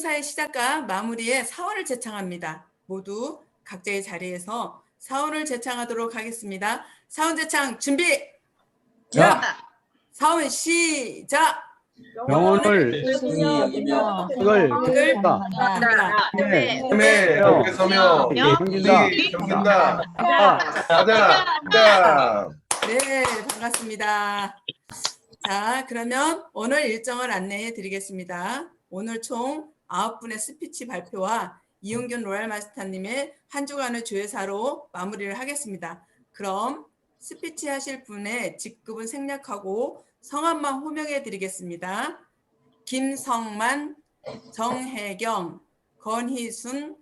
행사의 시작과 마무리에 사원을 제창합니다. 모두 각자의 자리에서 사원을 제창하도록 하겠습니다. 사원 제창 준비! 자, 사원 시작! 영혼을 을 바란다. 힘에 덕에 서며 섬긴다. 섬긴다. 가자. 가자. 네, 반갑습니다. 자, 그러면 오늘 일정을 안내해 드리겠습니다. 오늘 총 9분의 스피치 발표와 이용균 로얄 마스터님의 한 주간의 조회사로 마무리를 하겠습니다. 그럼 스피치 하실 분의 직급은 생략하고 성함만 호명해 드리겠습니다. 김성만, 정혜경, 권희순,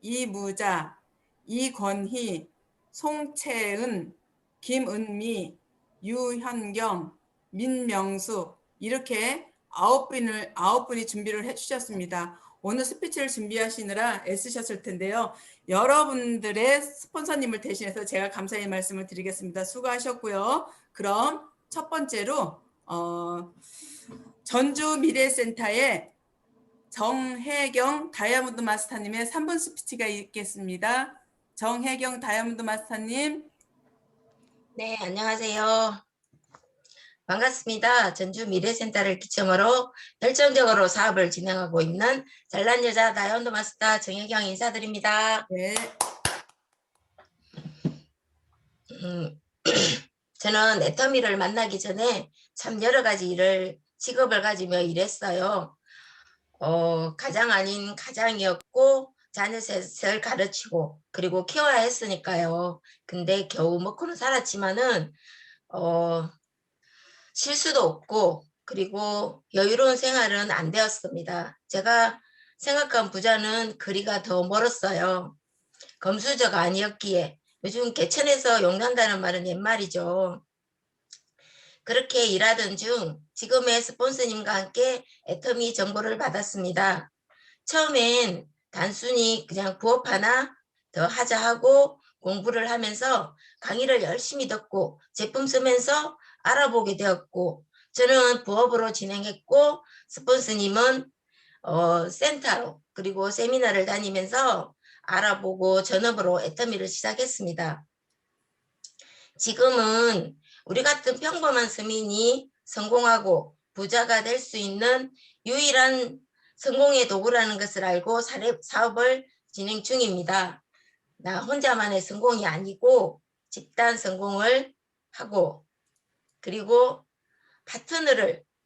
이무자, 이권희, 송채은, 김은미, 유현경, 민명수 이렇게 9분이 준비를 해주셨습니다. 오늘 스피치를 준비하시느라 애쓰셨을 텐데요. 여러분들의 스폰서님을 대신해서 제가 감사의 말씀을 드리겠습니다. 수고하셨고요. 그럼 첫 번째로 전주미래센터의 정혜경 다이아몬드 마스터님의 3분 스피치가 있겠습니다. 정혜경 다이아몬드 마스터님. 네, 안녕하세요. 반갑습니다. 전주미래센터를 기점으로 열정적으로 사업을 진행하고 있는 잘난 여자 다이아몬드 마스터 정혜경 인사드립니다. 네. 저는 애터미를 만나기 전에 참 여러 가지 직업을 가지며 일했어요. 가장 아닌 가장이었고 자녀셋을 가르치고 그리고 키워야 했으니까요. 근데 겨우 먹고는 살았지만은 실수도 없고 그리고 여유로운 생활은 안 되었습니다. 제가 생각한 부자는 거리가 더 멀었어요. 검수저가 아니었기에 요즘 개천에서 욕난다는 말은 옛말이죠. 그렇게 일하던 중 지금의 스폰서님과 함께 애터미 정보를 받았습니다. 처음엔 단순히 그냥 부업 하나 더 하자 하고 공부를 하면서 강의를 열심히 듣고 제품 쓰면서 알아보게 되었고 저는 부업으로 진행했고 스폰서님은 센터로 그리고 세미나를 다니면서 알아보고 전업으로 애터미를 시작했습니다. 지금은 우리 같은 평범한 서민이 성공하고 부자가 될 수 있는 유일한 성공의 도구라는 것을 알고 사업을 진행 중입니다. 나 혼자만의 성공이 아니고 집단 성공을 하고 그리고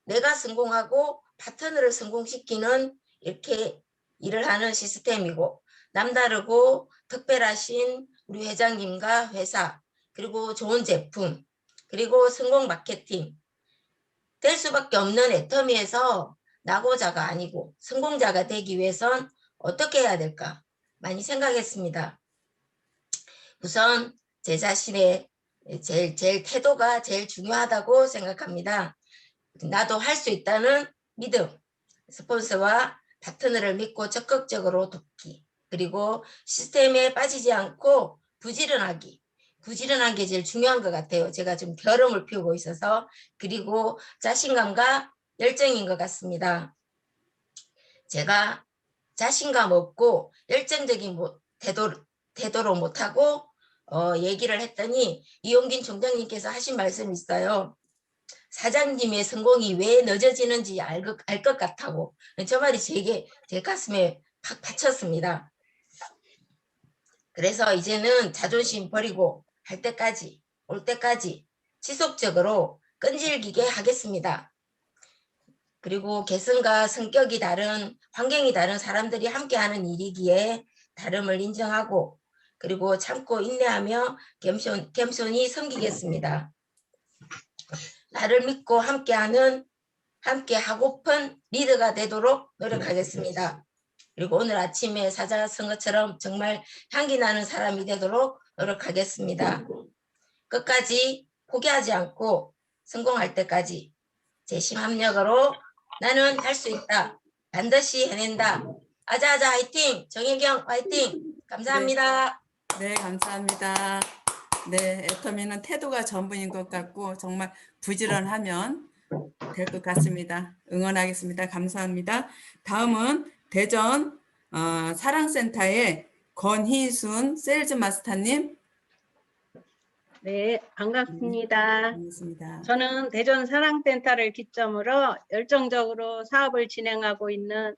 내가 성공하고 파트너를 성공시키는 이렇게 일을 하는 시스템이고 남다르고 특별하신 우리 회장님과 회사 그리고 좋은 제품 그리고 성공 마케팅 될 수밖에 없는 애터미에서 낙오자가 아니고 성공자가 되기 위해선 어떻게 해야 될까 많이 생각했습니다. 우선 제 자신의 제일 태도가 제일 중요하다고 생각합니다. 나도 할 수 있다는 믿음, 스폰서와 파트너를 믿고 적극적으로 돕기, 그리고 시스템에 빠지지 않고 부지런한 게 제일 중요한 것 같아요. 제가 좀 결함을 피우고 있어서. 그리고 자신감과 열정인 것 같습니다. 제가 자신감 없고 열정적인 태도로 못하고 얘기를 했더니 이용균 총장님께서 하신 말씀이 있어요. 사장님의 성공이 왜 늦어지는지 알 것 같다고. 저 말이 제 가슴에 팍 받쳤습니다. 그래서 이제는 자존심 버리고 올 때까지 지속적으로 끈질기게 하겠습니다. 그리고 개성과 성격이 다른 환경이 다른 사람들이 함께하는 일이기에 다름을 인정하고 그리고 참고 인내하며 겸손히 섬기겠습니다. 나를 믿고 함께 하고픈 리더가 되도록 노력하겠습니다. 그리고 오늘 아침에 사자성어처럼 정말 향기 나는 사람이 되도록 노력하겠습니다. 끝까지 포기하지 않고 성공할 때까지 재심합력으로 나는 할 수 있다. 반드시 해낸다. 아자아자 화이팅! 정혜경 화이팅! 감사합니다. 네, 감사합니다. 네, 애터미는 태도가 전부인 것 같고 정말 부지런하면 될 것 같습니다. 응원하겠습니다. 감사합니다. 다음은 대전 사랑센터의 권희순 세일즈 마스터님. 네, 반갑습니다. 반갑습니다. 저는 대전 사랑센터를 기점으로 열정적으로 사업을 진행하고 있는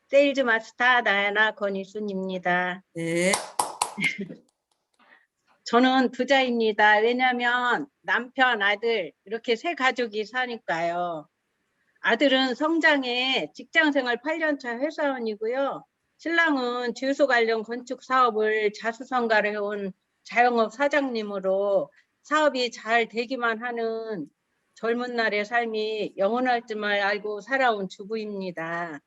세일즈 마스터 나야나 권희순입니다. 네, 저는 부자입니다. 왜냐하면 남편, 아들 이렇게 세 가족이 사니까요. 아들은 성장에 직장생활 8년차 회사원이고요. 신랑은 주유소 관련 건축 사업을 자수성가를 해온 자영업 사장님으로 사업이 잘 되기만 하는 젊은 날의 삶이 영원할 줄만 알고 살아온 주부입니다.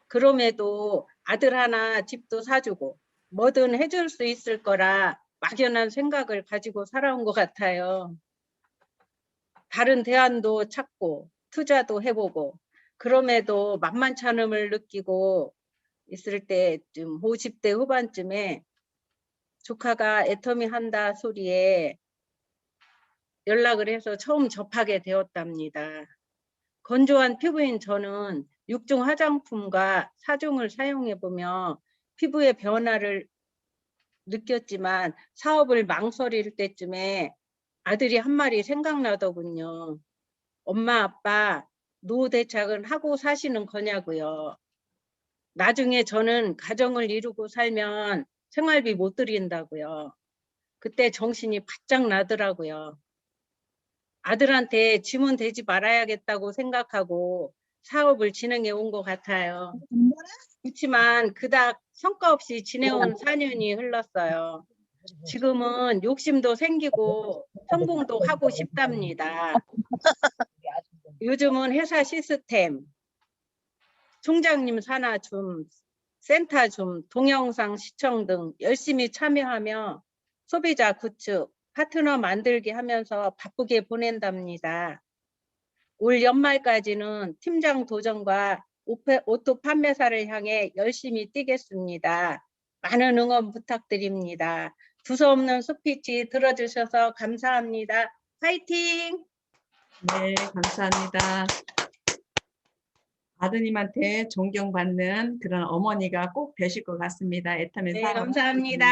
그럼에도 아들 하나 집도 사주고 뭐든 해줄 수 있을 거라 막연한 생각을 가지고 살아온 것 같아요. 다른 대안도 찾고 투자도 해보고 그럼에도 만만치 않음을 느끼고 있을 때쯤 50대 후반쯤에 조카가 애터미 한다 소리에 연락을 해서 처음 접하게 되었답니다. 건조한 피부인 저는 6중 화장품과 4중을 사용해보며 피부의 변화를 느꼈지만 사업을 망설일 때쯤에 아들이 한 말이 생각나더군요. 엄마, 아빠, 노후 대책은 하고 사시는 거냐고요. 나중에 저는 가정을 이루고 살면 생활비 못 드린다고요. 그때 정신이 바짝 나더라고요. 아들한테 지문 되지 말아야겠다고 생각하고 사업을 진행해 온 것 같아요. 그렇지만 그닥 성과 없이 지내온 4년이 흘렀어요. 지금은 욕심도 생기고 성공도 하고 싶답니다. 요즘은 회사 시스템, 총장님 산하 줌, 센터 줌, 동영상 시청 등 열심히 참여하며 소비자 구축, 파트너 만들기 하면서 바쁘게 보낸답니다. 올 연말까지는 팀장 도전과 오토 판매사를 향해 열심히 뛰겠습니다. 많은 응원 부탁드립니다. 두서없는 스피치 들어주셔서 감사합니다. 파이팅! 네, 감사합니다. 아드님한테 존경받는 그런 어머니가 꼭 되실 것 같습니다. 애터미 네, 사업. 감사합니다.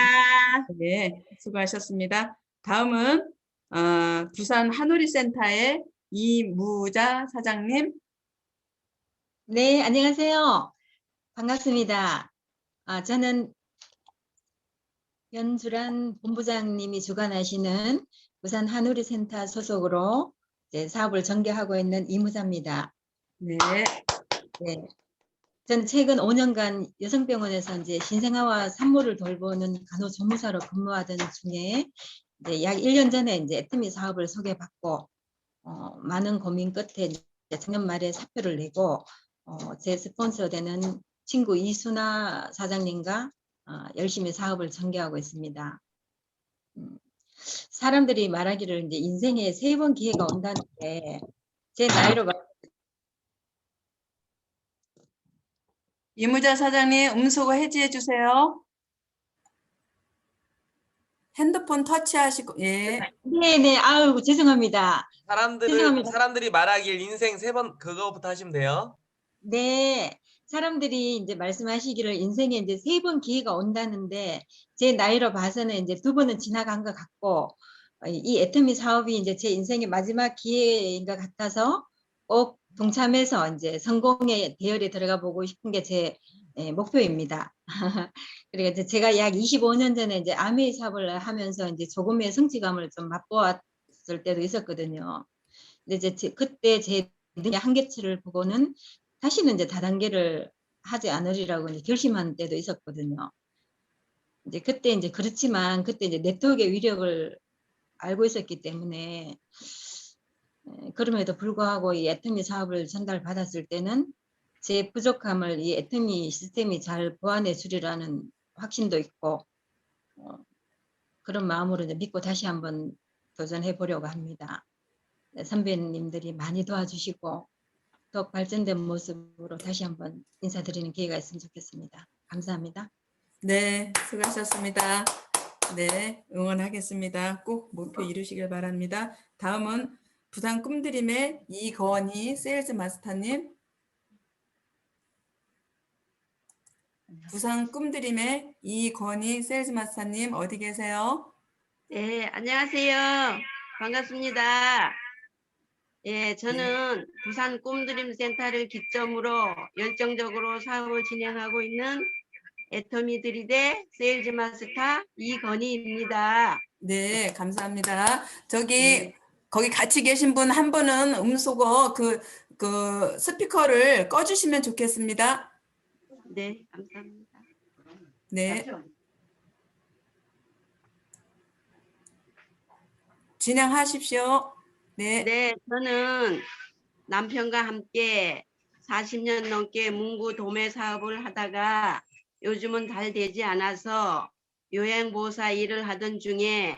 네, 수고하셨습니다. 다음은 부산 한우리센터의 이무자 사장님. 네, 안녕하세요. 반갑습니다. 저는 연주란 본부장님이 주관하시는 부산 한우리센터 소속으로 이제 사업을 전개하고 있는 이무자입니다. 네, 네. 저는 최근 5년간 여성병원에서 이제 신생아와 산모를 돌보는 간호조무사로 근무하던 중에 이제 약 1년 전에 이제 애터미 사업을 소개받고 많은 고민 끝에 이제 작년 말에 사표를 내고 제 스폰서 되는 친구 이순아 사장님과 열심히 사업을 전개하고 있습니다. 사람들이 말하기를 이제 인생에 3번 기회가 온다는데 제 나이로 이무자 사장님 음소거 해지해 주세요. 핸드폰 터치하시고, 예. 네네 아유 죄송합니다. 죄송합니다. 사람들이 말하길 인생 3번 그거부터 하시면 돼요. 네, 사람들이 이제 말씀하시기를 인생에 이제 3번 기회가 온다는데 제 나이로 봐서는 이제 2번은 지나간 것 같고 이 애터미 사업이 이제 제 인생의 마지막 기회인 것 같아서 꼭 동참해서 이제 성공의 대열에 들어가 보고 싶은 게 제 목표입니다. 그리고 이제 제가 약 25년 전에 이제 아메이 사업을 하면서 이제 조금의 성취감을 좀 맛보았을 때도 있었거든요. 근데 이제 그때 제 한계치를 보고는 다시는 이제 다단계를 하지 않으리라고 이제 결심한 때도 있었거든요. 이제 그때 이제 그렇지만 그때 이제 네트워크의 위력을 알고 있었기 때문에 그럼에도 불구하고 이 애터미 사업을 전달받았을 때는 제 부족함을 이 애터미 시스템이 잘 보완해 주리라는 확신도 있고 그런 마음으로 이제 믿고 다시 한번 도전해 보려고 합니다. 선배님들이 많이 도와주시고 더 발전된 모습으로 다시 한번 인사드리는 기회가 있으면 좋겠습니다. 감사합니다. 네, 수고하셨습니다. 네, 응원하겠습니다. 꼭 목표 이루시길 바랍니다. 다음은 부산 꿈드림의 이건희 세일즈 마스터님. 부산 꿈드림의 이건희 세일즈 마스터님 어디 계세요? 네, 안녕하세요. 반갑습니다. 예, 저는 부산 꿈드림 센터를 기점으로 열정적으로 사업을 진행하고 있는 애터미들이대 세일즈 마스터 이건희입니다. 네, 감사합니다. 저기 네. 거기 같이 계신 분 한 분은 음소거 그 스피커를 꺼주시면 좋겠습니다. 네, 감사합니다. 네. 진행하십시오. 네. 네, 저는 남편과 함께 40년 넘게 문구 도매 사업을 하다가 요즘은 잘 되지 않아서 요양보호사 일을 하던 중에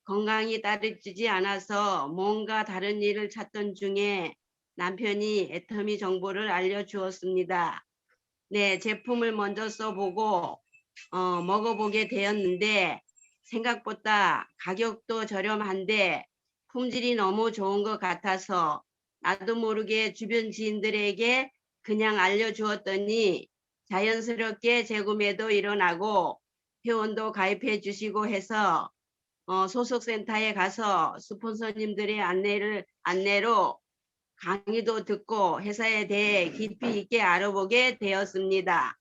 건강이 따르지 않아서 뭔가 다른 일을 찾던 중에 남편이 애터미 정보를 알려주었습니다. 네, 제품을 먼저 써보고 먹어보게 되었는데 생각보다 가격도 저렴한데 품질이 너무 좋은 것 같아서 나도 모르게 주변 지인들에게 그냥 알려주었더니 자연스럽게 재구매도 일어나고 회원도 가입해 주시고 해서 소속센터에 가서 스폰서님들의 안내로 강의도 듣고 회사에 대해 깊이 있게 알아보게 되었습니다.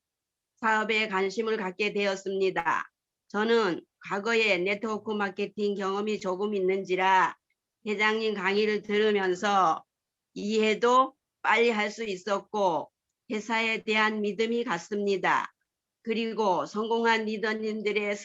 사업에 관심을 갖게 되었습니다. 저는 과거에 네트워크 마케팅 경험이 조금 있는지라 회장님 강의를 들으면서 이해도 빨리 할 수 있었고 회사에 대한 믿음이 갔습니다. 그리고 성공한 리더님들의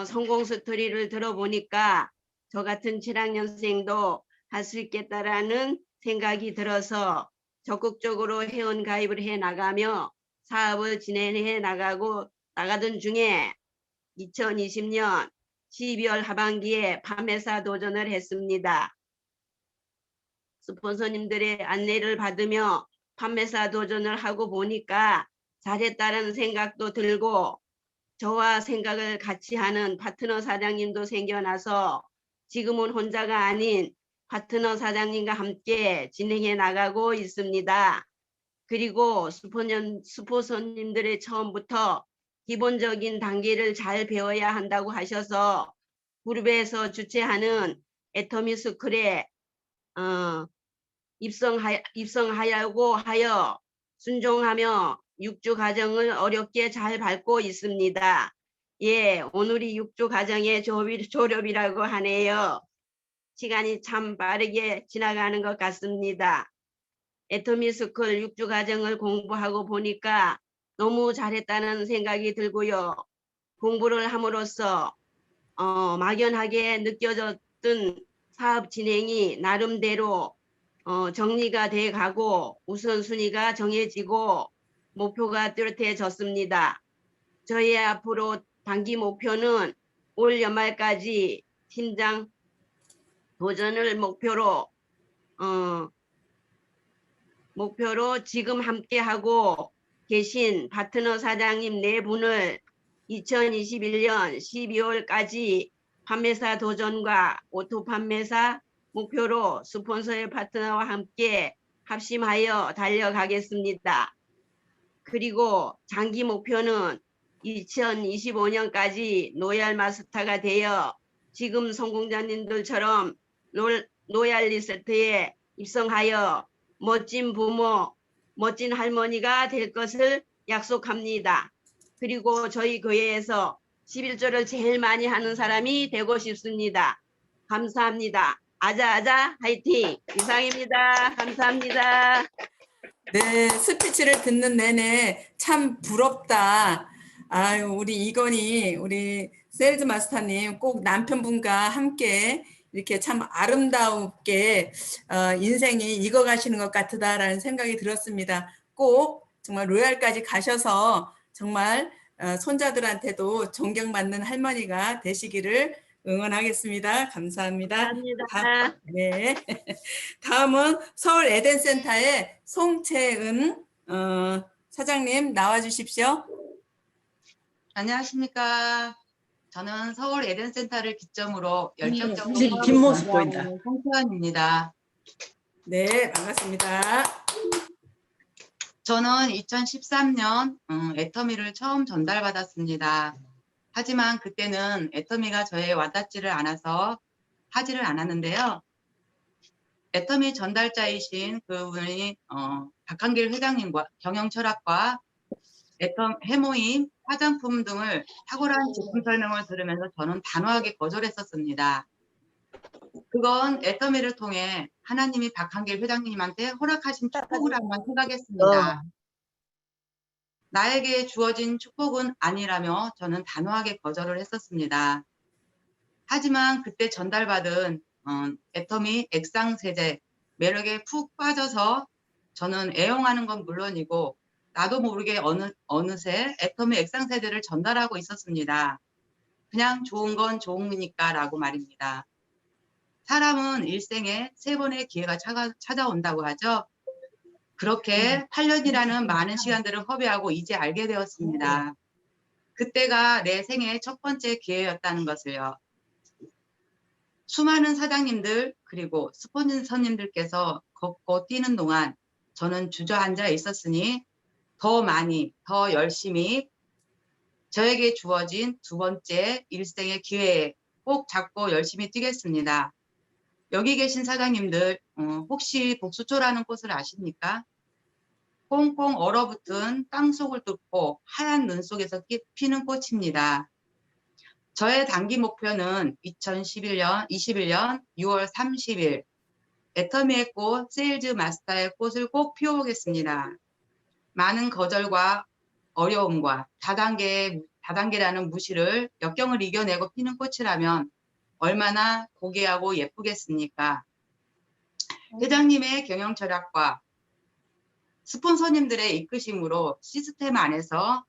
성공 스토리를 들어보니까 저 같은 7학년생도 할 수 있겠다라는 생각이 들어서 적극적으로 회원 가입을 해 나가며 사업을 진행해 나가던 중에 2020년 12월 하반기에 판매사 도전을 했습니다. 스폰서님들의 안내를 받으며 판매사 도전을 하고 보니까 잘했다는 생각도 들고 저와 생각을 같이 하는 파트너 사장님도 생겨나서 지금은 혼자가 아닌 파트너 사장님과 함께 진행해 나가고 있습니다. 그리고 스폰서님들의 처음부터 기본적인 단계를 잘 배워야 한다고 하셔서 그룹에서 주최하는 애터미 스쿨에 입성하려고 하여 순종하며 6주 과정을 어렵게 잘 밟고 있습니다. 예, 오늘이 6주 과정의 졸업이라고 하네요. 시간이 참 빠르게 지나가는 것 같습니다. 애터미 스쿨 6주 과정을 공부하고 보니까 너무 잘했다는 생각이 들고요. 공부를 함으로써 막연하게 느껴졌던 사업 진행이 나름대로 정리가 돼 가고 우선순위가 정해지고 목표가 뚜렷해졌습니다. 저희 앞으로 단기 목표는 올 연말까지 팀장 도전을 목표로 지금 함께하고 계신 파트너 사장님 4분을 2021년 12월까지 판매사 도전과 오토 판매사 목표로 스폰서의 파트너와 함께 합심하여 달려가겠습니다. 그리고 장기 목표는 2025년까지 로얄 마스터가 되어 지금 성공자님들처럼 로얄리스트에 입성하여 멋진 부모, 멋진 할머니가 될 것을 약속합니다. 그리고 저희 교회에서 11조를 제일 많이 하는 사람이 되고 싶습니다. 감사합니다. 아자아자 화이팅! 이상입니다. 감사합니다. 네, 스피치를 듣는 내내 참 부럽다. 아유, 우리 이건희, 우리 세일즈 마스터님 꼭 남편분과 함께 이렇게 참 아름답게 인생이 익어가시는 것 같다라는 생각이 들었습니다. 꼭 정말 로얄까지 가셔서 정말 손자들한테도 존경받는 할머니가 되시기를 응원하겠습니다. 감사합니다. 감사합니다. 네. 다음은 서울 에덴센터의 송채은 사장님 나와주십시오. 안녕하십니까. 저는 서울 에덴센터를 기점으로 열정적으로 뒷모습 보인다. 송채원입니다. 네, 반갑습니다. 저는 2013년 애터미를 처음 전달받았습니다. 하지만 그때는 애터미가 저에 와닿지를 않아서 하지를 않았는데요. 애터미 전달자이신 그분이 박한길 회장님과 경영철학과 해모임, 화장품 등을 탁월한 제품 설명을 들으면서 저는 단호하게 거절했었습니다. 그건 애터미를 통해 하나님이 박한길 회장님한테 허락하신 축복이라고만 생각했습니다. 나에게 주어진 축복은 아니라며 저는 단호하게 거절을 했었습니다. 하지만 그때 전달받은 애터미 액상세제 매력에 푹 빠져서 저는 애용하는 건 물론이고 나도 모르게 어느새 애터미 액상세제를 전달하고 있었습니다. 그냥 좋은 건 좋은 거니까 라고 말입니다. 사람은 일생에 3번의 기회가 찾아온다고 하죠. 그렇게 8년이라는 많은 시간들을 허비하고 이제 알게 되었습니다. 그때가 내 생애 첫 번째 기회였다는 것을요. 수많은 사장님들 그리고 스폰서님들께서 걷고 뛰는 동안 저는 주저앉아 있었으니 더 많이, 더 열심히 저에게 주어진 2번째 일생의 기회에 꼭 잡고 열심히 뛰겠습니다. 여기 계신 사장님들 혹시 복수초라는 꽃을 아십니까? 꽁꽁 얼어붙은 땅속을 뚫고 하얀 눈 속에서 피는 꽃입니다. 저의 단기 목표는 2021년 6월 30일 애터미의 꽃, 세일즈 마스터의 꽃을 꼭 피워보겠습니다. 많은 거절과 어려움과 다단계라는 무시를 역경을 이겨내고 피는 꽃이라면 얼마나 고귀하고 예쁘겠습니까? 회장님의 경영 철학과 스폰서님들의 이끄심으로 시스템 안에서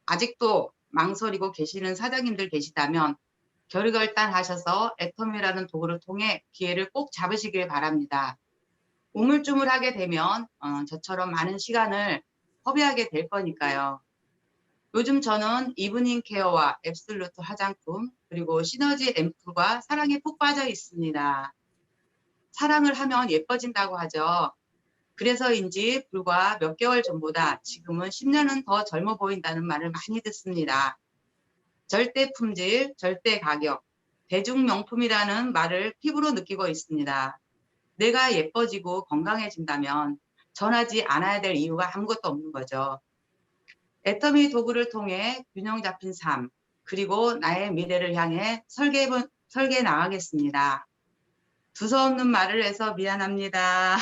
아직도 망설이고 계시는 사장님들 계시다면 결의결단하셔서 애터미라는 도구를 통해 기회를 꼭 잡으시길 바랍니다. 우물쭈물하게 되면 저처럼 많은 시간을 허비하게 될 거니까요. 요즘 저는 이브닝 케어와 앱솔루트 화장품 그리고 시너지 앰플과 사랑에 푹 빠져 있습니다. 사랑을 하면 예뻐진다고 하죠. 그래서인지 불과 몇 개월 전보다 지금은 10년은 더 젊어 보인다는 말을 많이 듣습니다. 절대 품질, 절대 가격, 대중명품이라는 말을 피부로 느끼고 있습니다. 내가 예뻐지고 건강해진다면 전하지 않아야 될 이유가 아무것도 없는 거죠. 애터미 도구를 통해 균형 잡힌 삶, 그리고 나의 미래를 향해 설계해 나가겠습니다. 두서없는 말을 해서 미안합니다.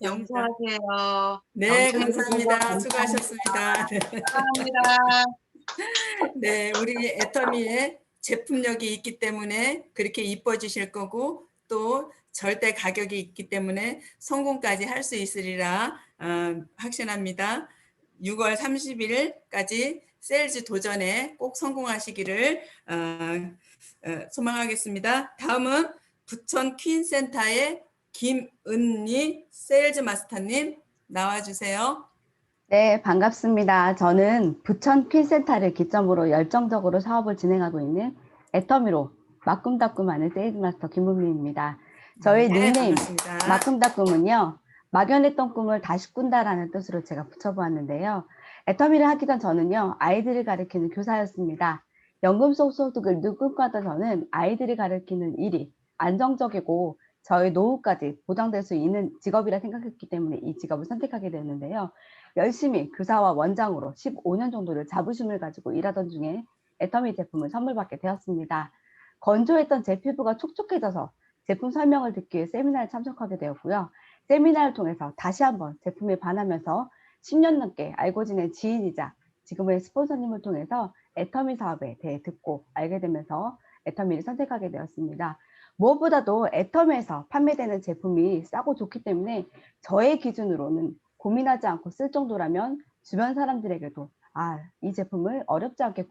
용서하세요. 네, 감사합니다. 수고하셨습니다. 네. 감사합니다. 네, 우리 애터미의 제품력이 있기 때문에 그렇게 이뻐지실 거고 또 절대 가격이 있기 때문에 성공까지 할 수 있으리라 확신합니다. 6월 30일까지 세일즈 도전에 꼭 성공하시기를 소망하겠습니다. 다음은 부천 퀸센터의 김은니 세일즈 마스터님 나와주세요. 네, 반갑습니다. 저는 부천 퀸센터를 기점으로 열정적으로 사업을 진행하고 있는 애터미로 막꿈다꿈하는 세일즈 마스터 김은미입니다. 저희 네, 닉네임 반갑습니다. 막꿈다꿈은요, 막연했던 꿈을 다시 꾼다라는 뜻으로 제가 붙여보았는데요. 애터미를 하기 전 저는요, 아이들을 가르치는 교사였습니다. 연금 속 소득을 누군가도 저는 아이들을 가르치는 일이 안정적이고 저희 노후까지 보장될 수 있는 직업이라 생각했기 때문에 이 직업을 선택하게 되었는데요. 열심히 교사와 원장으로 15년 정도를 자부심을 가지고 일하던 중에 애터미 제품을 선물 받게 되었습니다. 건조했던 제 피부가 촉촉해져서 제품 설명을 듣기 위해 세미나에 참석하게 되었고요. 세미나를 통해서 다시 한번 제품에 반하면서 10년 넘게 알고 지낸 지인이자 지금의 스폰서님을 통해서 애터미 사업에 대해 듣고 알게 되면서 애터미를 선택하게 되었습니다. 무엇보다도 애터미에서 판매되는 제품이 싸고 좋기 때문에 저의 기준으로는 고민하지 않고 쓸 정도라면 주변 사람들에게도 이 제품을 어렵지 않게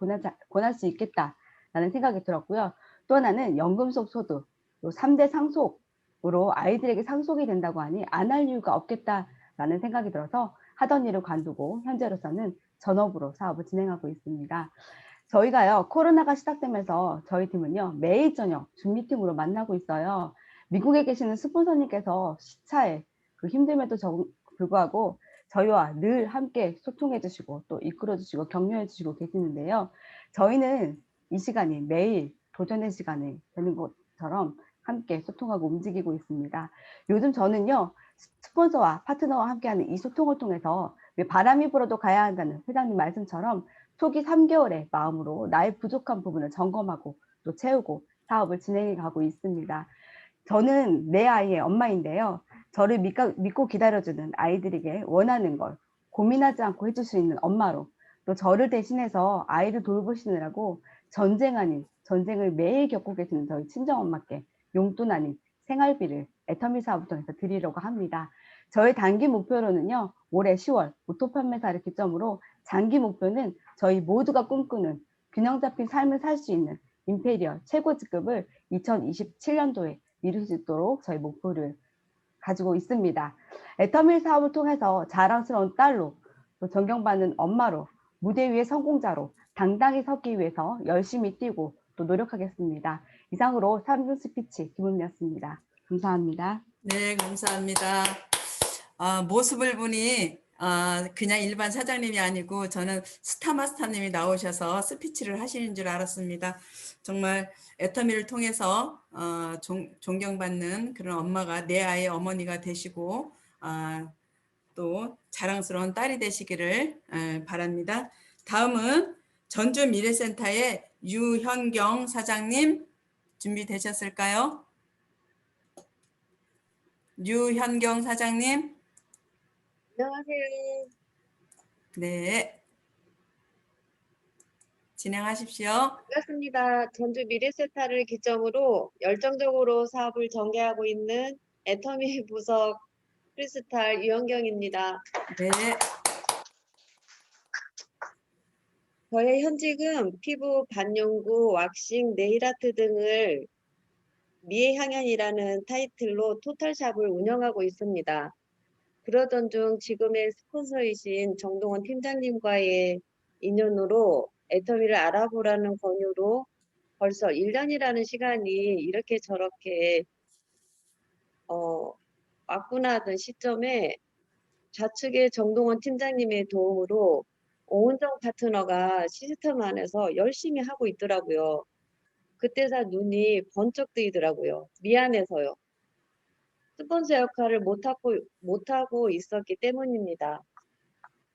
권할 수 있겠다라는 생각이 들었고요. 또 하나는 연금 속 소득, 3대 상속으로 아이들에게 상속이 된다고 하니 안 할 이유가 없겠다라는 생각이 들어서 하던 일을 관두고 현재로서는 전업으로 사업을 진행하고 있습니다. 저희가요, 코로나가 시작되면서 저희 팀은요, 매일 저녁 줌 미팅으로 만나고 있어요. 미국에 계시는 스폰서님께서 시차에 그 힘듦에도 불구하고 저희와 늘 함께 소통해 주시고 또 이끌어 주시고 격려해 주시고 계시는데요. 저희는 이 시간이 매일 도전의 시간이 되는 것처럼 함께 소통하고 움직이고 있습니다. 요즘 저는요, 스폰서와 파트너와 함께하는 이 소통을 통해서 왜 바람이 불어도 가야 한다는 회장님 말씀처럼 초기 3개월의 마음으로 나의 부족한 부분을 점검하고 또 채우고 사업을 진행해 가고 있습니다. 저는 내 아이의 엄마인데요. 저를 믿고 기다려주는 아이들에게 원하는 걸 고민하지 않고 해줄 수 있는 엄마로, 또 저를 대신해서 아이를 돌보시느라고 전쟁 아닌 전쟁을 매일 겪고 계시는 저희 친정엄마께 용돈 아닌 생활비를 애터미 사업을 통해서 드리려고 합니다. 저의 단기 목표로는요, 올해 10월 오토 판매사를 기점으로 장기 목표는 저희 모두가 꿈꾸는 균형 잡힌 삶을 살 수 있는 임페리얼 최고 직급을 2027년도에 이룰 수 있도록 저희 목표를 가지고 있습니다. 애터밀 사업을 통해서 자랑스러운 딸로, 또 존경받는 엄마로, 무대 위의 성공자로 당당히 서기 위해서 열심히 뛰고 또 노력하겠습니다. 이상으로 3분 스피치 김은미였습니다. 감사합니다. 네, 감사합니다. 모습을 보니 그냥 일반 사장님이 아니고 저는 스타마스터님이 나오셔서 스피치를 하시는 줄 알았습니다. 정말 애터미를 통해서 존경받는 그런 엄마가 내 아이의 어머니가 되시고 또 자랑스러운 딸이 되시기를 바랍니다. 다음은 전주 미래센터의 유현경 사장님 준비되셨을까요? 유현경 사장님. 안녕하세요. 네. 진행하십시오. 반갑습니다. 전주 미래센터를 기점으로 열정적으로 사업을 전개하고 있는 애터미 부석 크리스탈 유현경입니다. 네. 저의 현직은 피부, 반영구, 왁싱, 네일아트 등을 미애향연이라는 타이틀로 토탈샵을 운영하고 있습니다. 그러던 중 지금의 스폰서이신 정동원 팀장님과의 인연으로 애터미를 알아보라는 권유로 벌써 1년이라는 시간이 이렇게 저렇게 왔구나 하던 시점에 좌측의 정동원 팀장님의 도움으로 오은정 파트너가 시스템 안에서 열심히 하고 있더라고요. 그때서 눈이 번쩍 뜨이더라고요. 미안해서요. 스폰서 역할을 못하고 있었기 때문입니다.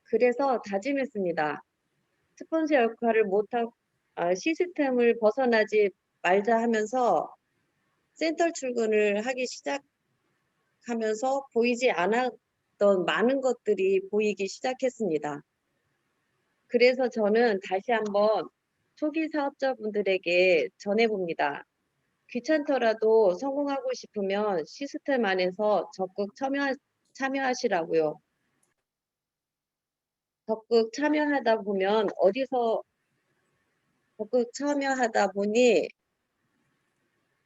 그래서 다짐했습니다. 스폰서 역할을 시스템을 벗어나지 말자 하면서 센터 출근을 하기 시작하면서 보이지 않았던 많은 것들이 보이기 시작했습니다. 그래서 저는 다시 한번 초기 사업자분들에게 전해봅니다. 귀찮더라도 성공하고 싶으면 시스템 안에서 적극 참여하시라고요. 적극 참여하다 보니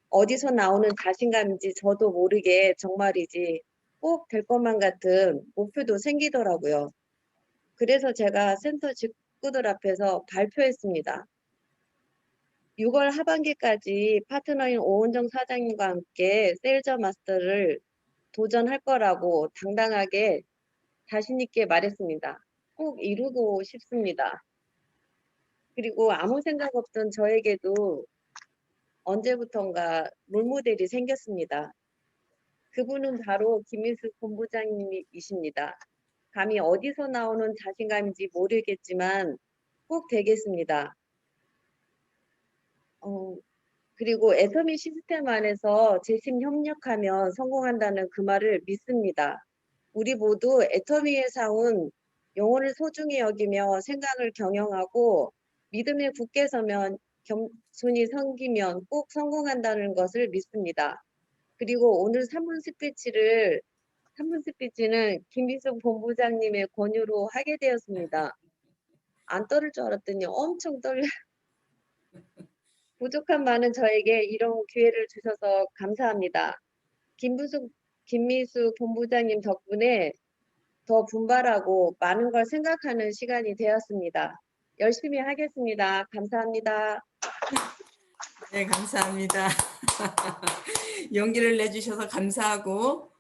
어디서 나오는 자신감인지 저도 모르게 정말이지 꼭 될 것만 같은 목표도 생기더라고요. 그래서 제가 센터 직구들 앞에서 발표했습니다. 6월 하반기까지 파트너인 오은정 사장님과 함께 세일즈 마스터를 도전할 거라고 당당하게 자신 있게 말했습니다. 꼭 이루고 싶습니다. 그리고 아무 생각 없던 저에게도 언제부턴가 롤모델이 생겼습니다. 그분은 바로 김민수 본부장님이십니다. 감히 어디서 나오는 자신감인지 모르겠지만 꼭 되겠습니다. 그리고 애터미 시스템 안에서 재심 협력하면 성공한다는 그 말을 믿습니다. 우리 모두 애터미에 사온 영혼을 소중히 여기며 생각을 경영하고 믿음에 굳게 서면 겸손히 섬기면 꼭 성공한다는 것을 믿습니다. 그리고 오늘 3분 스피치는 김비숙 본부장님의 권유로 하게 되었습니다. 안 떨을 줄 알았더니 엄청 떨려. 부족한 많은 저에게 이런 기회를 주셔서 감사합니다. 김미숙 본부장님 덕분에 더 분발하고 많은 걸 생각하는 시간이 되었습니다. 열심히 하겠습니다. 감사합니다. 네, 감사합니다. 용기를 내주셔서 감사하고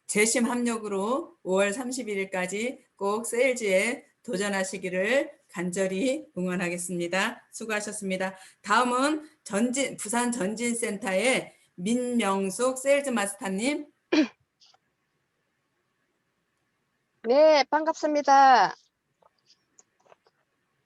재심 합력으로 5월 31일까지 꼭 세일즈에 도전하시기를 간절히 응원하겠습니다. 수고하셨습니다. 다음은 부산 전진센터의 민명숙 세일즈 마스터님. 네, 반갑습니다.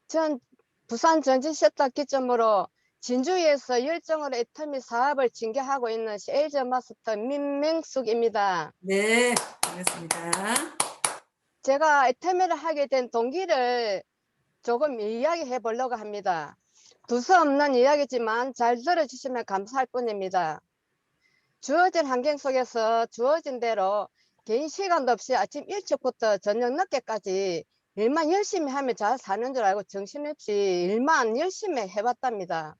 전 부산 전진센터 기점으로 진주에서 열정으로 애터미 사업을 전개하고 있는 세일즈 마스터 민명숙입니다. 네, 반갑습니다. 제가 애터미를 하게 된 동기를 조금 이야기해 보려고 합니다. 두서없는 이야기지만 잘 들어주시면 감사할 뿐입니다. 주어진 환경 속에서 주어진 대로 개인 시간도 없이 아침 일찍부터 저녁 늦게까지 일만 열심히 하면 잘 사는 줄 알고 정신없이 일만 열심히 해봤답니다.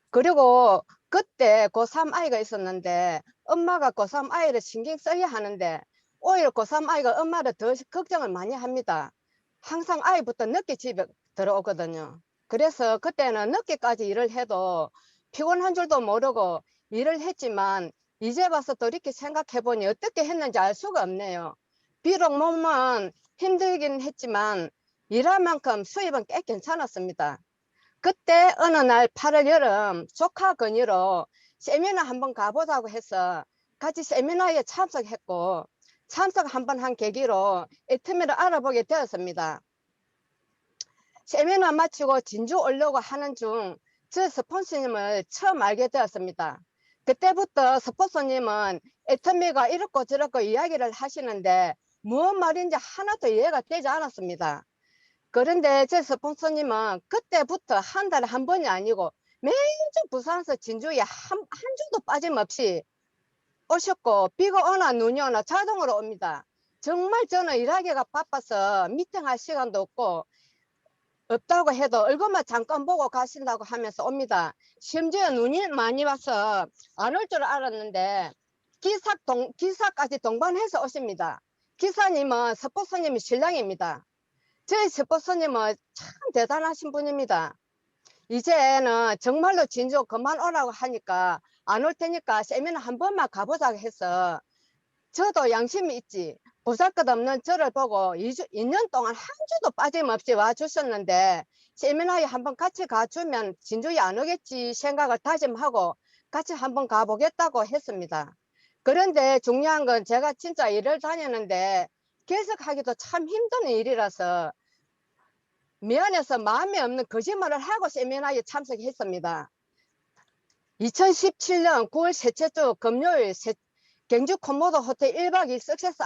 그리고 그때 고3 아이가 있었는데 엄마가 고3 아이를 신경 써야 하는데 오히려 고3 아이가 엄마를 더 걱정을 많이 합니다. 항상 아이부터 늦게 집에 들어오거든요. 그래서 그때는 늦게까지 일을 해도 피곤한 줄도 모르고 일을 했지만 이제 와서 돌이켜 생각해보니 어떻게 했는지 알 수가 없네요. 비록 몸은 힘들긴 했지만 일한 만큼 수입은 꽤 괜찮았습니다. 그때 어느 날 8월 여름 조카 건의로 세미나 한번 가보자고 해서 같이 세미나에 참석했고 참석 한번 한 계기로 애터미를 알아보게 되었습니다. 세미나 마치고 진주 오려고 하는 중 저 스폰서님을 처음 알게 되었습니다. 그때부터 스폰서님은 애터미가 이렇고 저렇고 이야기를 하시는데 무슨 말인지 하나도 이해가 되지 않았습니다. 그런데 제 스폰서님은 그때부터 한 달에 한 번이 아니고 매주 부산에서 진주에 한 주도 빠짐없이 오셨고 비가 오나 눈이 오나 자동으로 옵니다. 정말 저는 일하기가 바빠서 미팅할 시간도 없다고 해도 얼굴만 잠깐 보고 가신다고 하면서 옵니다. 심지어 눈이 많이 와서 안 올 줄 알았는데 기사까지 동반해서 오십니다. 기사님은 스폰서님이 신랑입니다. 저희 스폰서님은 참 대단하신 분입니다. 이제는 정말로 진주 그만 오라고 하니까 안 올 테니까 세미나 한 번만 가보자고 해서 저도 양심이 있지 보잘것없는 저를 보고 2년 동안 한 주도 빠짐없이 와주셨는데 세미나에 한번 같이 가주면 진주에 안 오겠지 생각을 다짐하고 같이 한번 가보겠다고 했습니다. 그런데 중요한 건 제가 진짜 일을 다니는데 계속하기도 참 힘든 일이라서 미안해서 마음에 없는 거짓말을 하고 세미나에 참석했습니다. 2017년 9월 셋째 주 금요일 경주 콤모도 호텔 1박 2일 석세스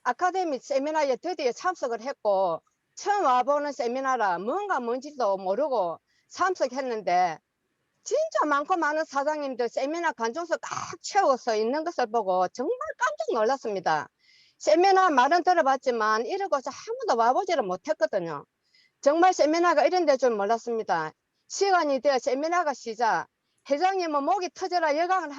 아카데미 세미나에 드디어 참석을 했고 처음 와보는 세미나라 뭔지도 모르고 참석했는데 진짜 많고 많은 사장님들 세미나 관중석 꽉 채워서 있는 것을 보고 정말 깜짝 놀랐습니다. 세미나 말은 들어봤지만 이러고서 한 번도 와보지를 못했거든요. 정말 세미나가 이런 데 줄 몰랐습니다. 시간이 되어 세미나가 시작. 회장님은 목이 터져라 열강을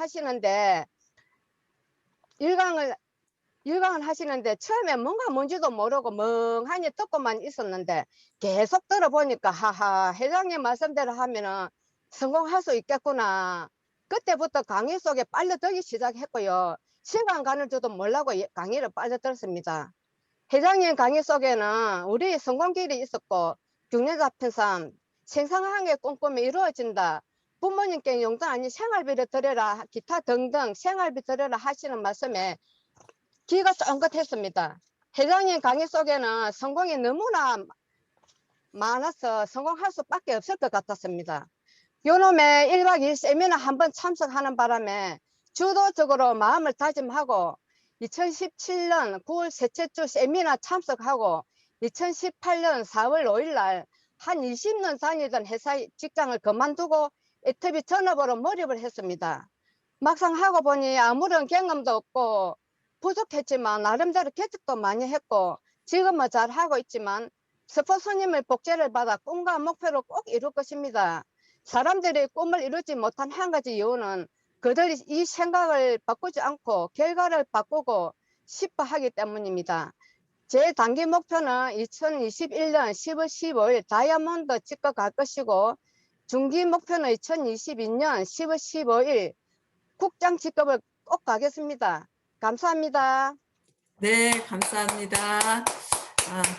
하시는데 처음에 뭔지도 모르고 멍하니 듣고만 있었는데 계속 들어보니까 하하 회장님 말씀대로 하면은 성공할 수 있겠구나. 그때부터 강의 속에 빨려들기 시작했고요. 시간 가는 줄도 몰라고 강의를 빨려들었습니다. 회장님 강의 속에는 우리 성공길이 있었고 균형 잡힌 삶, 생산한 게 꼼꼼히 이루어진다. 부모님께 용돈 아닌 생활비를 드려라. 기타 등등 생활비 드려라 하시는 말씀에 귀가 쫑긋했습니다. 회장님 강의 속에는 성공이 너무나 많아서 성공할 수밖에 없을 것 같았습니다. 요놈의 1박 2일 세미나 한번 참석하는 바람에 주도적으로 마음을 다짐하고 2017년 9월 셋째 주 세미나 참석하고 2018년 4월 5일 날 한 20년 다니던 회사 직장을 그만두고 애터미 전업으로 몰입을 했습니다. 막상 하고 보니 아무런 경험도 없고 부족했지만 나름대로 개척도 많이 했고 지금은 잘 하고 있지만 스폰서님의 복제를 받아 꿈과 목표를 꼭 이룰 것입니다. 사람들이 꿈을 이루지 못한 한 가지 이유는 그들이 이 생각을 바꾸지 않고 결과를 바꾸고 싶어 하기 때문입니다. 제 단기 목표는 2021년 10월 15일 다이아몬드 찍고 갈 것이고 중기 목표는 2022년 10월 15일 국장 직급을 꼭 가겠습니다. 감사합니다. 네, 감사합니다.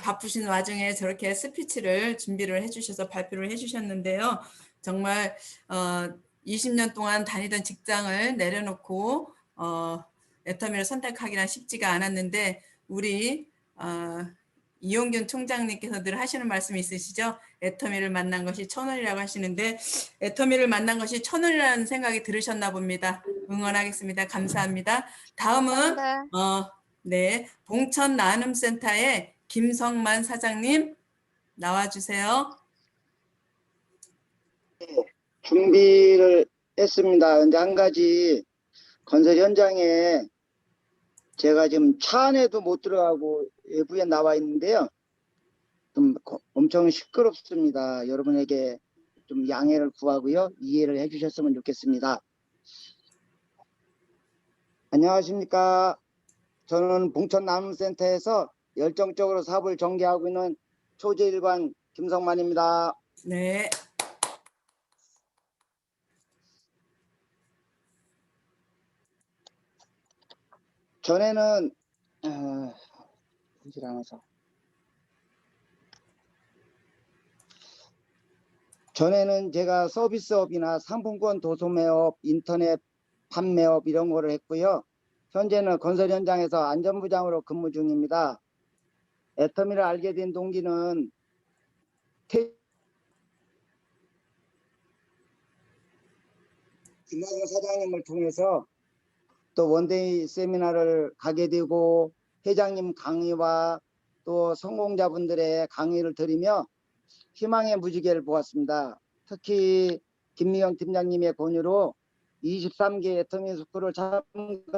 바쁘신 와중에 저렇게 스피치를 준비를 해주셔서 발표를 해주셨는데요. 정말 20년 동안 다니던 직장을 내려놓고 애터미를 선택하기란 쉽지가 않았는데 우리 이용균 총장님께서 늘 하시는 말씀이 있으시죠? 애터미를 만난 것이 천원이라고 하시는데 애터미를 만난 것이 천원이라는 생각이 들으셨나 봅니다. 응원하겠습니다. 감사합니다. 다음은 네, 봉천 나눔센터의 김성만 사장님 나와주세요. 준비를 했습니다. 근데 한 가지 건설 현장에 제가 지금 차 안에도 못 들어가고 외부에 나와 있는데요. 좀 엄청 시끄럽습니다. 여러분에게 좀 양해를 구하고요. 이해를 해주셨으면 좋겠습니다. 안녕하십니까. 저는 봉천 나눔센터에서 열정적으로 사업을 전개하고 있는 초재일관 김성만입니다. 네. 전에는 전에는 제가 서비스업이나 상품권 도소매업, 인터넷 판매업 이런 거를 했고요. 현재는 건설 현장에서 안전부장으로 근무 중입니다. 애터미를 알게 된 동기는 김학용 사장님을 통해서 또 원데이 세미나를 가게 되고 회장님 강의와 또 성공자분들의 강의를 들으며 희망의 무지개를 보았습니다. 특히 김미경 팀장님의 권유로 23개 애터미 스쿨을 참가하며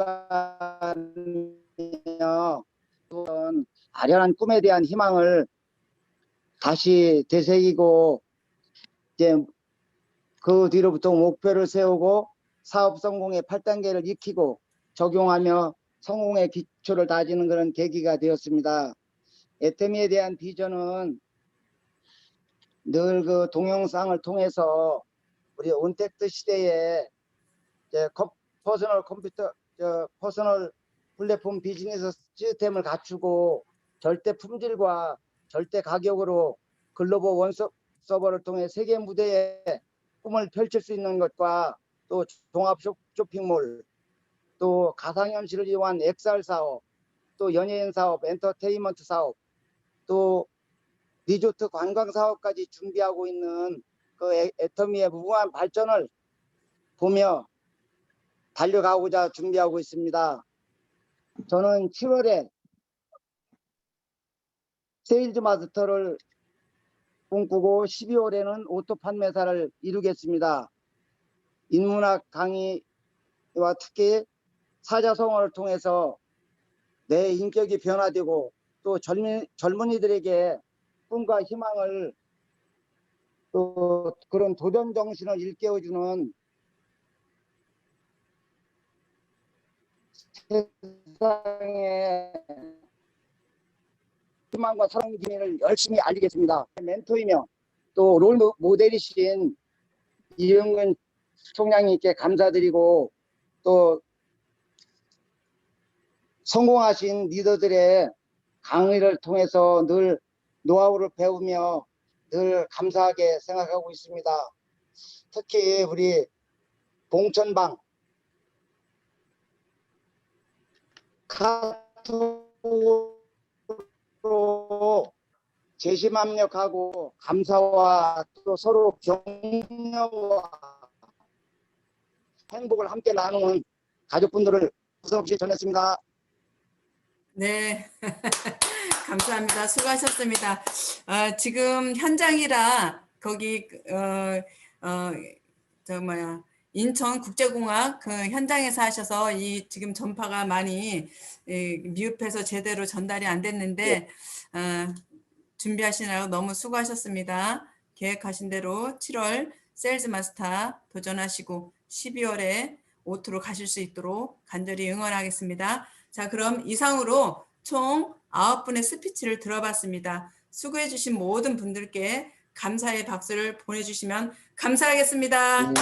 아련한 꿈에 대한 희망을 다시 되새기고 이제 그 뒤로부터 목표를 세우고 사업 성공의 8단계를 익히고 적용하며 성공의 기초를 다지는 그런 계기가 되었습니다. 애터미에 대한 비전은 늘 그 동영상을 통해서 우리 온택트 시대에 이제 퍼스널 컴퓨터, 퍼스널 플랫폼 비즈니스 시스템을 갖추고 절대 품질과 절대 가격으로 글로벌 원 서버를 통해 세계 무대에 꿈을 펼칠 수 있는 것과 또 종합 쇼핑몰, 또 가상현실을 이용한 XR 사업, 또 연예인 사업, 엔터테인먼트 사업, 또 리조트 관광 사업까지 준비하고 있는 그 애터미의 무궁한 발전을 보며 달려가고자 준비하고 있습니다. 저는 7월에 세일즈 마스터를 꿈꾸고 12월에는 오토 판매사를 이루겠습니다. 인문학 강의와 특히 사자성어를 통해서 내 인격이 변화되고 또 젊은이들에게 꿈과 희망을 또 그런 도전 정신을 일깨워주는 세상에 희망과 사랑의 비밀을 열심히 알리겠습니다. 멘토이며 또 롤 모델이신 이용균 총장님께 감사드리고 또 성공하신 리더들의 강의를 통해서 늘 노하우를 배우며 늘 감사하게 생각하고 있습니다. 특히 우리 봉천방 카톡으로 재심합력하고 감사와 또 서로 격려와 행복을 함께 나누는 가족분들을 없이 전했습니다. 네, 감사합니다. 수고하셨습니다. 지금 현장이라 거기 인천국제공항 그 현장에서 하셔서 이 지금 전파가 많이 미흡해서 제대로 전달이 안 됐는데 준비하시느라고 너무 수고하셨습니다. 계획하신 대로 7월 세일즈 마스터 도전하시고 12월에 오토로 가실 수 있도록 간절히 응원하겠습니다. 자, 그럼 이상으로 총 9분의 스피치를 들어봤습니다. 수고해 주신 모든 분들께 감사의 박수를 보내주시면 감사하겠습니다.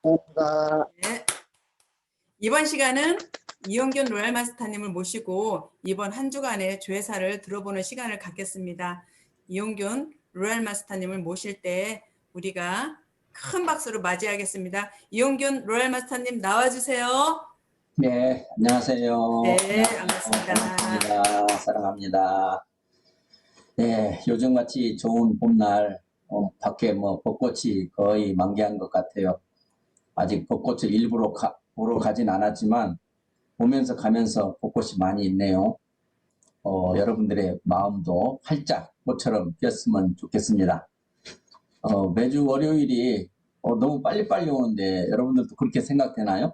감사합니다. 네. 이번 시간은 이용균 로얄 마스터님을 모시고 이번 한 주간의 조회사를 들어보는 시간을 갖겠습니다. 이용균 로얄 마스터님을 모실 때 우리가 큰 박수로 맞이하겠습니다. 이용균 로얄 마스터님 나와주세요. 네, 안녕하세요. 네, 반갑습니다. 반갑습니다. 사랑합니다. 네, 요즘같이 좋은 봄날 밖에 뭐 벚꽃이 거의 만개한 것 같아요. 아직 벚꽃을 일부러 보러 가진 않았지만 보면서 가면서 벚꽃이 많이 있네요. 여러분들의 마음도 활짝 꽃처럼 피었으면 좋겠습니다. 매주 월요일이 너무 빨리빨리 오는데 여러분들도 그렇게 생각되나요?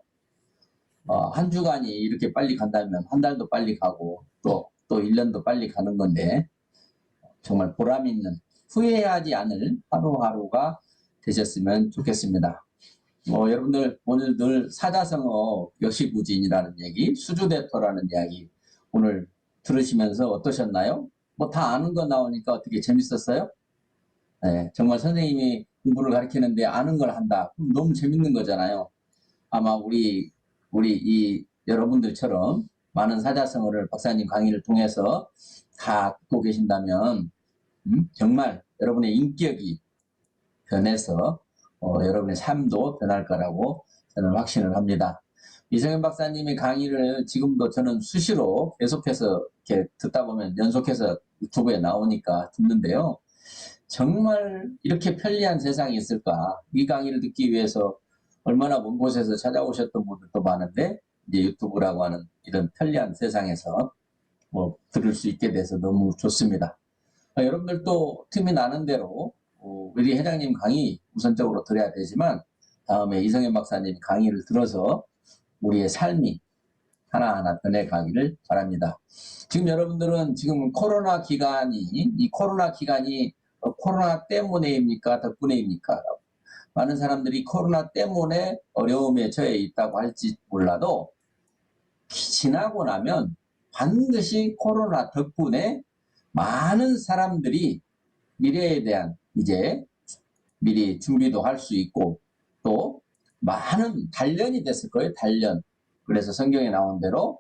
한 주간이 이렇게 빨리 간다면 한 달도 빨리 가고 또 1년도 빨리 가는 건데 정말 보람 있는 후회하지 않을 하루하루가 되셨으면 좋겠습니다. 여러분들 오늘 늘 사자성어 여시부진이라는 얘기, 수주대토라는 이야기 오늘 들으시면서 어떠셨나요? 뭐 다 아는 거 나오니까 어떻게 재밌었어요? 네, 정말 선생님이 공부를 가르치는데 아는 걸 한다. 그럼 너무 재밌는 거잖아요. 아마 우리 이 여러분들처럼 많은 사자성어를 박사님 강의를 통해서 다 듣고 계신다면 정말 여러분의 인격이 변해서 여러분의 삶도 변할 거라고 저는 확신을 합니다. 이성현 박사님의 강의를 지금도 저는 수시로 계속해서 이렇게 듣다 보면 연속해서 유튜브에 나오니까 듣는데요. 정말 이렇게 편리한 세상이 있을까? 이 강의를 듣기 위해서 얼마나 먼 곳에서 찾아오셨던 분들도 많은데 이제 유튜브라고 하는 이런 편리한 세상에서 들을 수 있게 돼서 너무 좋습니다. 여러분들도 틈이 나는 대로 우리 회장님 강의 우선적으로 들어야 되지만 다음에 이성현 박사님 강의를 들어서 우리의 삶이 하나하나 변해가기를 바랍니다. 지금 여러분들은 지금 코로나 기간이 코로나 때문에입니까? 덕분에입니까? 많은 사람들이 코로나 때문에 어려움에 처해 있다고 할지 몰라도 지나고 나면 반드시 코로나 덕분에 많은 사람들이 미래에 대한 이제 미리 준비도 할 수 있고 또 많은 단련이 됐을 거예요. 단련. 그래서 성경에 나온 대로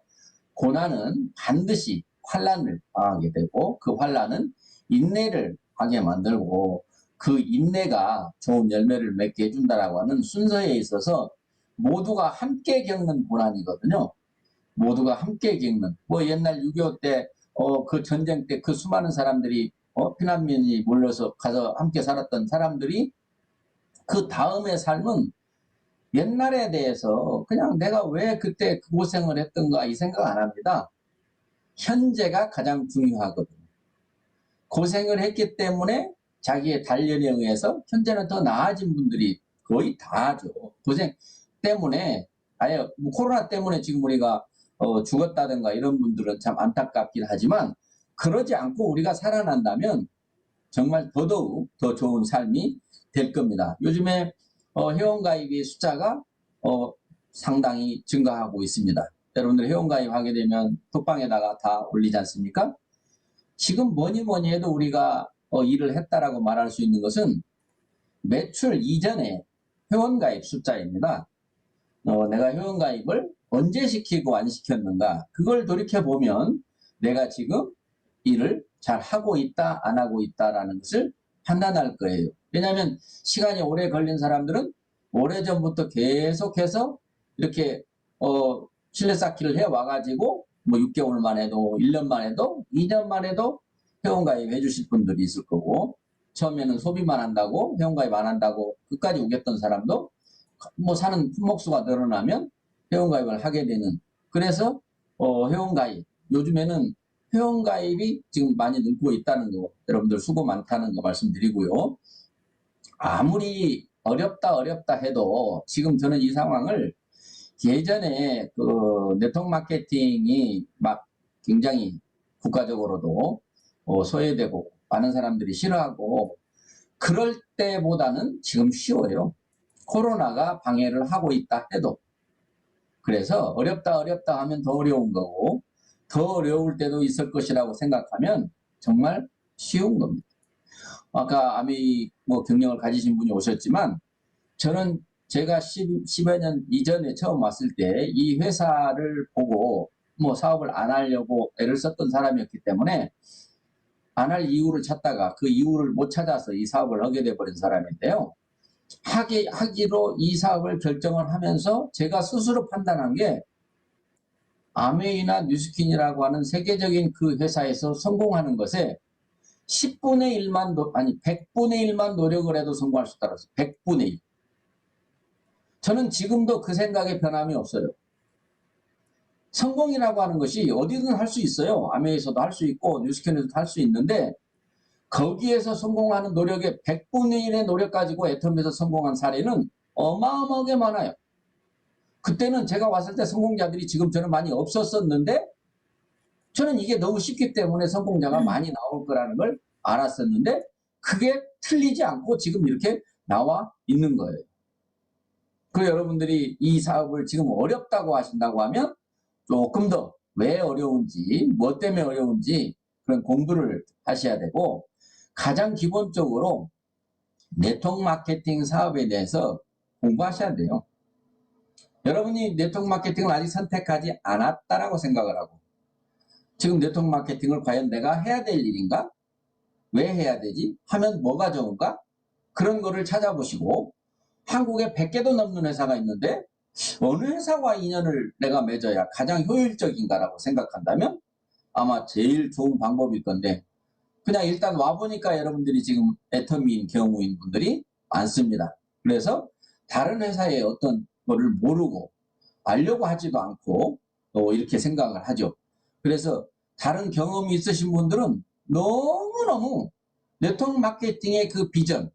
고난은 반드시 환난을 당하게 되고 그 환난은 인내를 하게 만들고 그 인내가 좋은 열매를 맺게 해준다라고 하는 순서에 있어서 모두가 함께 겪는 고난이거든요. 모두가 함께 겪는 옛날 6.25 때 그 전쟁 때 그 수많은 사람들이 피난민이 몰려서 가서 함께 살았던 사람들이 그 다음의 삶은 옛날에 대해서 그냥 내가 왜 그때 그 고생을 했던가 이 생각 안 합니다. 현재가 가장 중요하거든요. 고생을 했기 때문에 자기의 단련에 의해서 현재는 더 나아진 분들이 거의 다 하죠. 고생 때문에 아예 코로나 때문에 지금 우리가 죽었다든가 이런 분들은 참 안타깝긴 하지만 그러지 않고 우리가 살아난다면 정말 더더욱 더 좋은 삶이 될 겁니다. 요즘에 회원가입의 숫자가 상당히 증가하고 있습니다. 여러분들 회원가입하게 되면 톡방에다가 다 올리지 않습니까? 지금 뭐니 해도 우리가 일을 했다라고 말할 수 있는 것은 매출 이전에 회원가입 숫자입니다. 내가 회원가입을 언제 시키고 안 시켰는가 그걸 돌이켜보면 내가 지금 일을 잘 하고 있다 안 하고 있다라는 것을 판단할 거예요. 왜냐하면 시간이 오래 걸린 사람들은 오래전부터 계속해서 이렇게 신뢰 쌓기를 해와가지고 6개월만 해도 1년만 해도 2년만 해도 회원가입 해주실 분들이 있을 거고 처음에는 소비만 한다고 회원가입 안 한다고 끝까지 우겼던 사람도 사는 품목수가 늘어나면 회원가입을 하게 되는 그래서 회원가입 요즘에는 회원가입이 지금 많이 늘고 있다는 거 여러분들 수고 많다는 거 말씀드리고요. 아무리 어렵다 해도 지금 저는 이 상황을 예전에 그 네트워크 마케팅이 막 굉장히 국가적으로도 소외되고 많은 사람들이 싫어하고 그럴 때보다는 지금 쉬워요. 코로나가 방해를 하고 있다 해도 그래서 어렵다 하면 더 어려운 거고 더 어려울 때도 있을 것이라고 생각하면 정말 쉬운 겁니다. 아까 아미 경력을 가지신 분이 오셨지만 저는 제가 10여 년 이전에 처음 왔을 때 이 회사를 보고 뭐 사업을 안 하려고 애를 썼던 사람이었기 때문에 안 할 이유를 찾다가 그 이유를 못 찾아서 이 사업을 하게 돼버린 사람인데요. 하기로 이 사업을 결정을 하면서 제가 스스로 판단한 게 아메이나 뉴스킨이라고 하는 세계적인 그 회사에서 성공하는 것에 10분의 1만, 아니 100분의 1만 노력을 해도 성공할 수 있다고 했어요. 100분의 1. 저는 지금도 그 생각에 변함이 없어요. 성공이라고 하는 것이 어디든 할 수 있어요. 아메에서도 할 수 있고 뉴스킨에서도 할 수 있는데 거기에서 성공하는 노력의 100분의 1의 노력 가지고 애텀에서 성공한 사례는 어마어마하게 많아요. 그때는 제가 왔을 때 성공자들이 지금처럼 많이 없었었는데 저는 이게 너무 쉽기 때문에 성공자가 많이 나올 거라는 걸 알았었는데 그게 틀리지 않고 지금 이렇게 나와 있는 거예요. 그리고 여러분들이 이 사업을 지금 어렵다고 하신다고 하면 조금 더 왜 어려운지, 뭐 때문에 어려운지 그런 공부를 하셔야 되고 가장 기본적으로 네트워크 마케팅 사업에 대해서 공부하셔야 돼요. 여러분이 네트워크 마케팅을 아직 선택하지 않았다라고 생각을 하고 지금 네트워크 마케팅을 과연 내가 해야 될 일인가? 왜 해야 되지? 하면 뭐가 좋은가? 그런 거를 찾아보시고 한국에 100개도 넘는 회사가 있는데 어느 회사와 인연을 내가 맺어야 가장 효율적인가라고 생각한다면 아마 제일 좋은 방법일 건데 그냥 일단 와보니까 여러분들이 지금 애터미인 경우인 분들이 많습니다. 그래서 다른 회사의 어떤 거를 모르고 알려고 하지도 않고 또 이렇게 생각을 하죠. 그래서 다른 경험이 있으신 분들은 너무너무 네트워크 마케팅의 그 비전,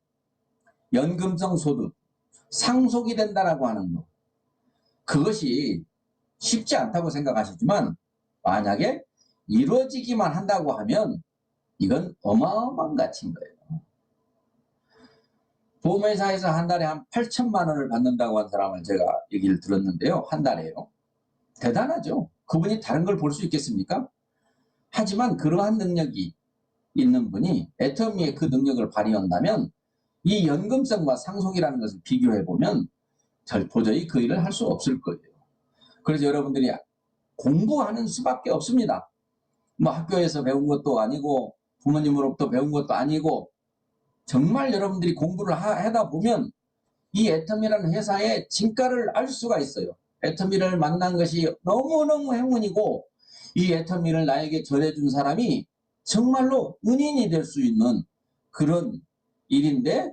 연금성 소득, 상속이 된다라고 하는 거 그것이 쉽지 않다고 생각하시지만 만약에 이루어지기만 한다고 하면 이건 어마어마한 가치인 거예요. 보험회사에서 한 달에 한 8천만 원을 받는다고 한 사람을 제가 얘기를 들었는데요. 한 달에요. 대단하죠. 그분이 다른 걸 볼 수 있겠습니까? 하지만 그러한 능력이 있는 분이 애터미의 그 능력을 발휘한다면 이 연금성과 상속이라는 것을 비교해보면 도저히 그 일을 할 수 없을 거예요. 그래서 여러분들이 공부하는 수밖에 없습니다. 뭐 학교에서 배운 것도 아니고 부모님으로부터 배운 것도 아니고 정말 여러분들이 공부를 하다 보면 이 애터미라는 회사의 진가를 알 수가 있어요. 애터미를 만난 것이 너무너무 행운이고 이 애터미를 나에게 전해준 사람이 정말로 은인이 될 수 있는 그런 일인데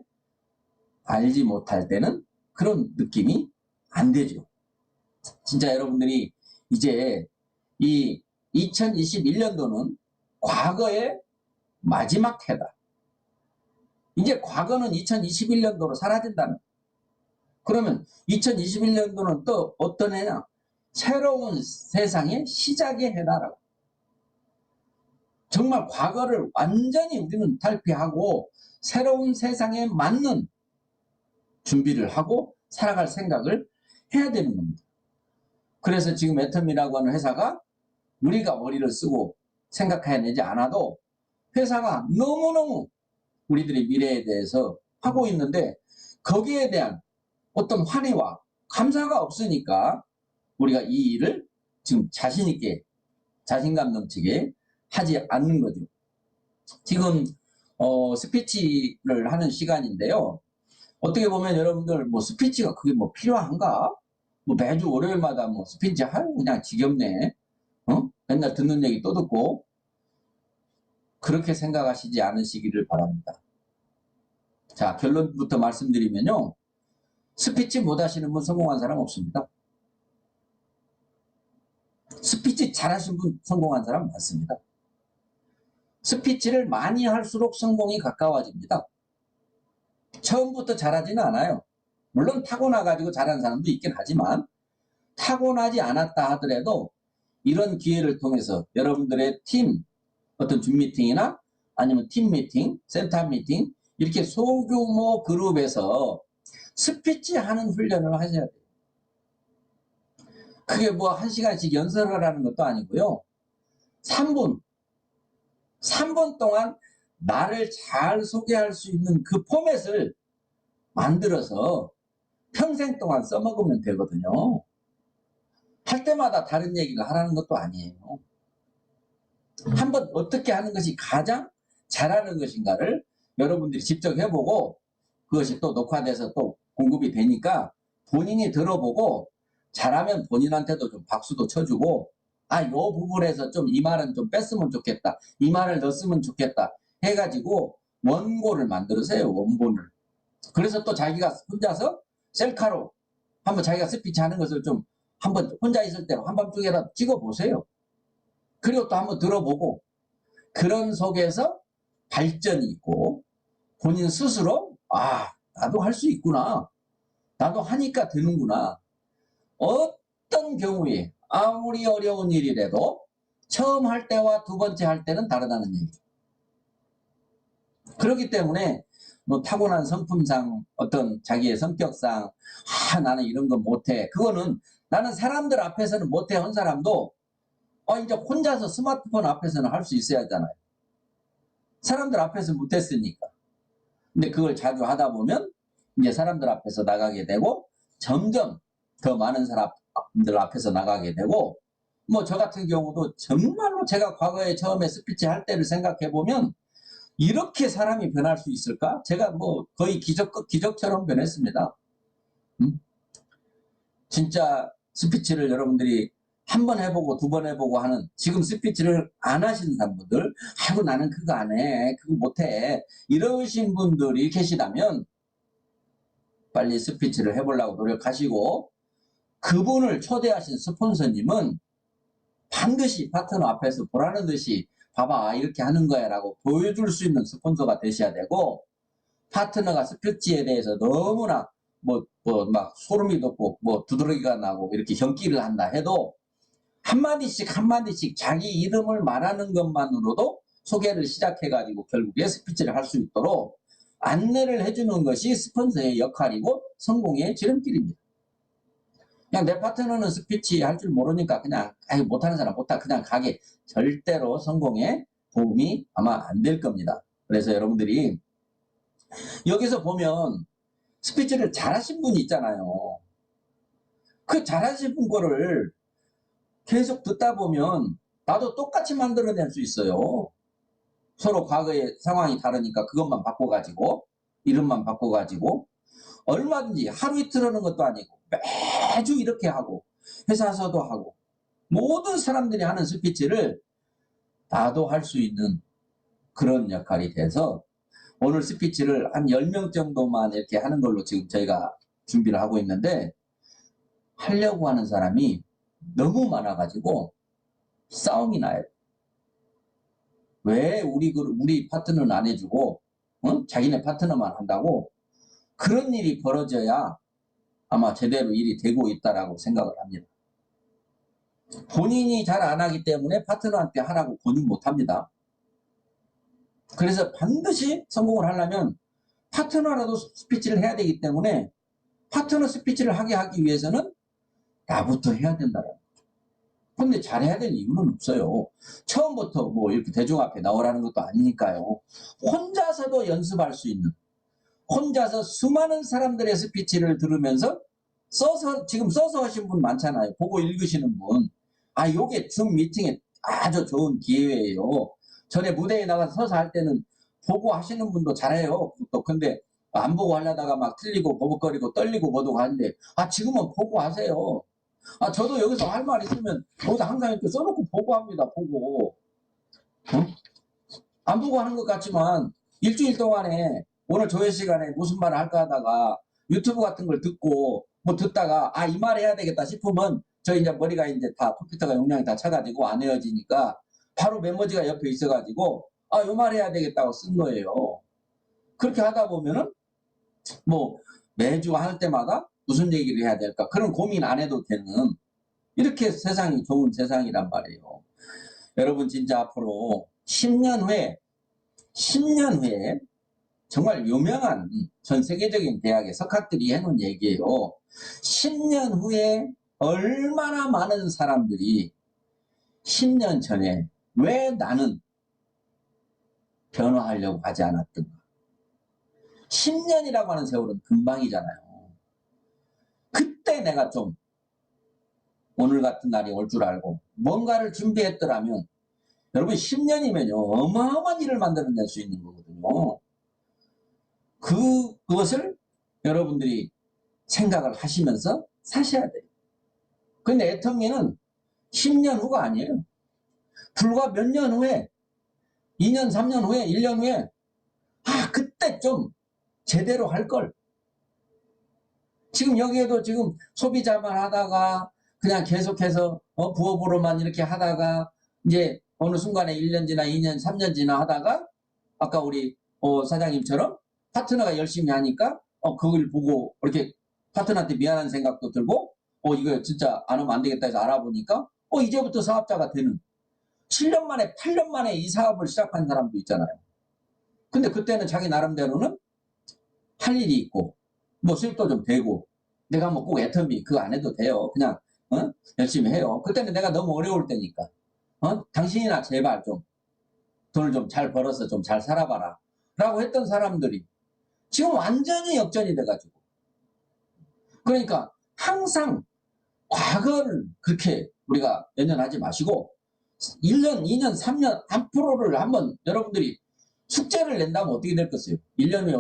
알지 못할 때는 그런 느낌이 안 되죠. 진짜 여러분들이 이제 이 2021년도는 과거의 마지막 해다. 이제 과거는 2021년도로 사라진다는. 그러면 2021년도는 또 어떤 해냐? 새로운 세상의 시작의 해다라고. 정말 과거를 완전히 우리는 탈피하고 새로운 세상에 맞는 준비를 하고 살아갈 생각을 해야 되는 겁니다. 그래서 지금 애터미라고 하는 회사가 우리가 머리를 쓰고 생각해내지 않아도 회사가 너무너무 우리들의 미래에 대해서 하고 있는데 거기에 대한 어떤 환희와 감사가 없으니까 우리가 이 일을 지금 자신 있게 자신감 넘치게 하지 않는 거죠. 지금 스피치를 하는 시간인데요. 어떻게 보면 여러분들 뭐 스피치가 그게 뭐 필요한가? 뭐 매주 월요일마다 뭐 스피치 하고 그냥 지겹네. 맨날 듣는 얘기 또 듣고 그렇게 생각하시지 않으시기를 바랍니다. 자, 결론부터 말씀드리면요. 스피치 못 하시는 분 성공한 사람 없습니다. 스피치 잘하신 분 성공한 사람 많습니다. 스피치를 많이 할수록 성공이 가까워집니다. 처음부터 잘하지는 않아요. 물론 타고나가지고 잘하는 사람도 있긴 하지만 타고나지 않았다 하더라도 이런 기회를 통해서 여러분들의 팀 어떤 줌 미팅이나 아니면 팀 미팅, 센터 미팅 이렇게 소규모 그룹에서 스피치 하는 훈련을 하셔야 돼요. 그게 뭐 1시간씩 연설을 하는 것도 아니고요. 3분 동안 나를 잘 소개할 수 있는 그 포맷을 만들어서 평생 동안 써먹으면 되거든요. 할 때마다 다른 얘기를 하라는 것도 아니에요. 한번 어떻게 하는 것이 가장 잘하는 것인가를 여러분들이 직접 해보고 그것이 또 녹화돼서 또 공급이 되니까 본인이 들어보고 잘하면 본인한테도 좀 박수도 쳐주고 요 부분에서 좀 이 말은 좀 뺐으면 좋겠다. 이 말을 넣었으면 좋겠다. 해가지고 원고를 만들으세요. 원본을. 그래서 또 자기가 혼자서 셀카로 한번 자기가 스피치 하는 것을 좀 한번 혼자 있을 때로 한밤중에라도 찍어보세요. 그리고 또 한번 들어보고 그런 속에서 발전이 있고 본인 스스로 나도 할 수 있구나. 나도 하니까 되는구나. 어떤 경우에 아무리 어려운 일이라도 처음 할 때와 두 번째 할 때는 다르다는 얘기죠. 그렇기 때문에 뭐 타고난 성품상 어떤 자기의 성격상 나는 이런 거 못해. 그거는 나는 사람들 앞에서는 못해 한 사람도 이제 혼자서 스마트폰 앞에서는 할 수 있어야 하잖아요. 사람들 앞에서 못했으니까. 근데 그걸 자주 하다 보면 이제 사람들 앞에서 나가게 되고 점점 더 많은 사람들 앞에서 나가게 되고 뭐 저 같은 경우도 정말로 제가 과거에 처음에 스피치 할 때를 생각해 보면 이렇게 사람이 변할 수 있을까? 제가 뭐 거의 기적처럼 변했습니다. 진짜 스피치를 여러분들이 한 번 해보고 두 번 해보고 하는 지금 스피치를 안 하시는 분들 나는 그거 안 해. 그거 못해. 이러신 분들이 계시다면 빨리 스피치를 해보려고 노력하시고 그분을 초대하신 스폰서님은 반드시 파트너 앞에서 보라는 듯이 봐봐 이렇게 하는 거야 라고 보여줄 수 있는 스폰서가 되셔야 되고 파트너가 스피치에 대해서 너무나 막 소름이 돋고 두드러기가 나고 이렇게 현기를 한다 해도 한마디씩 자기 이름을 말하는 것만으로도 소개를 시작해가지고 결국에 스피치를 할 수 있도록 안내를 해주는 것이 스폰서의 역할이고 성공의 지름길입니다. 그냥 내 파트너는 스피치 할 줄 모르니까 그냥 못하는 사람 못하 그냥 가게 절대로 성공에 도움이 아마 안 될 겁니다. 그래서 여러분들이 여기서 보면 스피치를 잘하신 분이 있잖아요. 그 잘하신 분 거를 계속 듣다 보면 나도 똑같이 만들어낼 수 있어요. 서로 과거의 상황이 다르니까 그것만 바꿔가지고 이름만 바꿔가지고 얼마든지 하루 이틀 하는 것도 아니고 매주 이렇게 하고 회사에서도 하고 모든 사람들이 하는 스피치를 나도 할 수 있는 그런 역할이 돼서 오늘 스피치를 한 10명 정도만 이렇게 하는 걸로 지금 저희가 준비를 하고 있는데 하려고 하는 사람이 너무 많아가지고 싸움이 나요. 왜 우리 파트너는 안 해주고 자기네 파트너만 한다고? 그런 일이 벌어져야 아마 제대로 일이 되고 있다라고 생각을 합니다. 본인이 잘 안 하기 때문에 파트너한테 하라고 권유 못 합니다. 그래서 반드시 성공을 하려면 파트너라도 스피치를 해야 되기 때문에 파트너 스피치를 하기 위해서는 나부터 해야 된다라는 거죠. 근데 잘해야 될 이유는 없어요. 처음부터 뭐 이렇게 대중 앞에 나오라는 것도 아니니까요. 혼자서도 연습할 수 있는 혼자서 수많은 사람들의 스피치를 들으면서 지금 써서 하신 분 많잖아요. 보고 읽으시는 분. 요게 줌 미팅에 아주 좋은 기회예요. 전에 무대에 나가서 서서 할 때는 보고 하시는 분도 잘해요. 근데 안 보고 하려다가 막 틀리고 버벅거리고 떨리고 뭐도 하는데 지금은 보고 하세요. 저도 여기서 할 말 있으면 거기다 항상 이렇게 써놓고 보고 합니다. 보고. 안 보고 하는 것 같지만 일주일 동안에 오늘 조회 시간에 무슨 말을 할까 하다가 유튜브 같은 걸 듣고 듣다가 이 말 해야 되겠다 싶으면 저 이제 머리가 이제 다 컴퓨터가 용량이 다 차가지고 안 헤어지니까 바로 메모지가 옆에 있어가지고 요 말 해야 되겠다고 쓴 거예요. 그렇게 하다 보면은 매주 할 때마다 무슨 얘기를 해야 될까 그런 고민 안 해도 되는 이렇게 세상이 좋은 세상이란 말이에요. 여러분 진짜 앞으로 10년 후에 정말 유명한 전 세계적인 대학의 석학들이 해놓은 얘기예요. 10년 후에 얼마나 많은 사람들이 10년 전에 왜 나는 변화하려고 하지 않았던가. 10년이라고 하는 세월은 금방이잖아요. 그때 내가 좀 오늘 같은 날이 올 줄 알고 뭔가를 준비했더라면 여러분 10년이면요 어마어마한 일을 만들어낼 수 있는 거거든요. 그것을 여러분들이 생각을 하시면서 사셔야 돼요. 근데 애터미는 10년 후가 아니에요. 불과 몇 년 후에 2년, 3년 후에, 1년 후에 그때 좀 제대로 할 걸. 지금 여기에도 지금 소비자만 하다가 그냥 계속해서 부업으로만 이렇게 하다가 이제 어느 순간에 1년 지나 2년, 3년 지나 하다가 아까 우리 사장님처럼 파트너가 열심히 하니까 그걸 보고 이렇게 파트너한테 미안한 생각도 들고 이거 진짜 안 하면 안 되겠다 해서 알아보니까 이제부터 사업자가 되는 7년 만에 8년 만에 이 사업을 시작한 사람도 있잖아요. 근데 그때는 자기 나름대로는 할 일이 있고 뭐 수입도 좀 되고 내가 뭐 꼭 애터미 그거 안 해도 돼요. 그냥 열심히 해요. 그때는 내가 너무 어려울 때니까 당신이나 제발 좀 돈을 좀 잘 벌어서 좀 잘 살아봐라 라고 했던 사람들이 지금 완전히 역전이 돼가지고 그러니까 항상 과거를 그렇게 우리가 연연하지 마시고 1년, 2년, 3년 앞으로를 한번 여러분들이 숙제를 낸다면 어떻게 될 것이에요? 1년 후에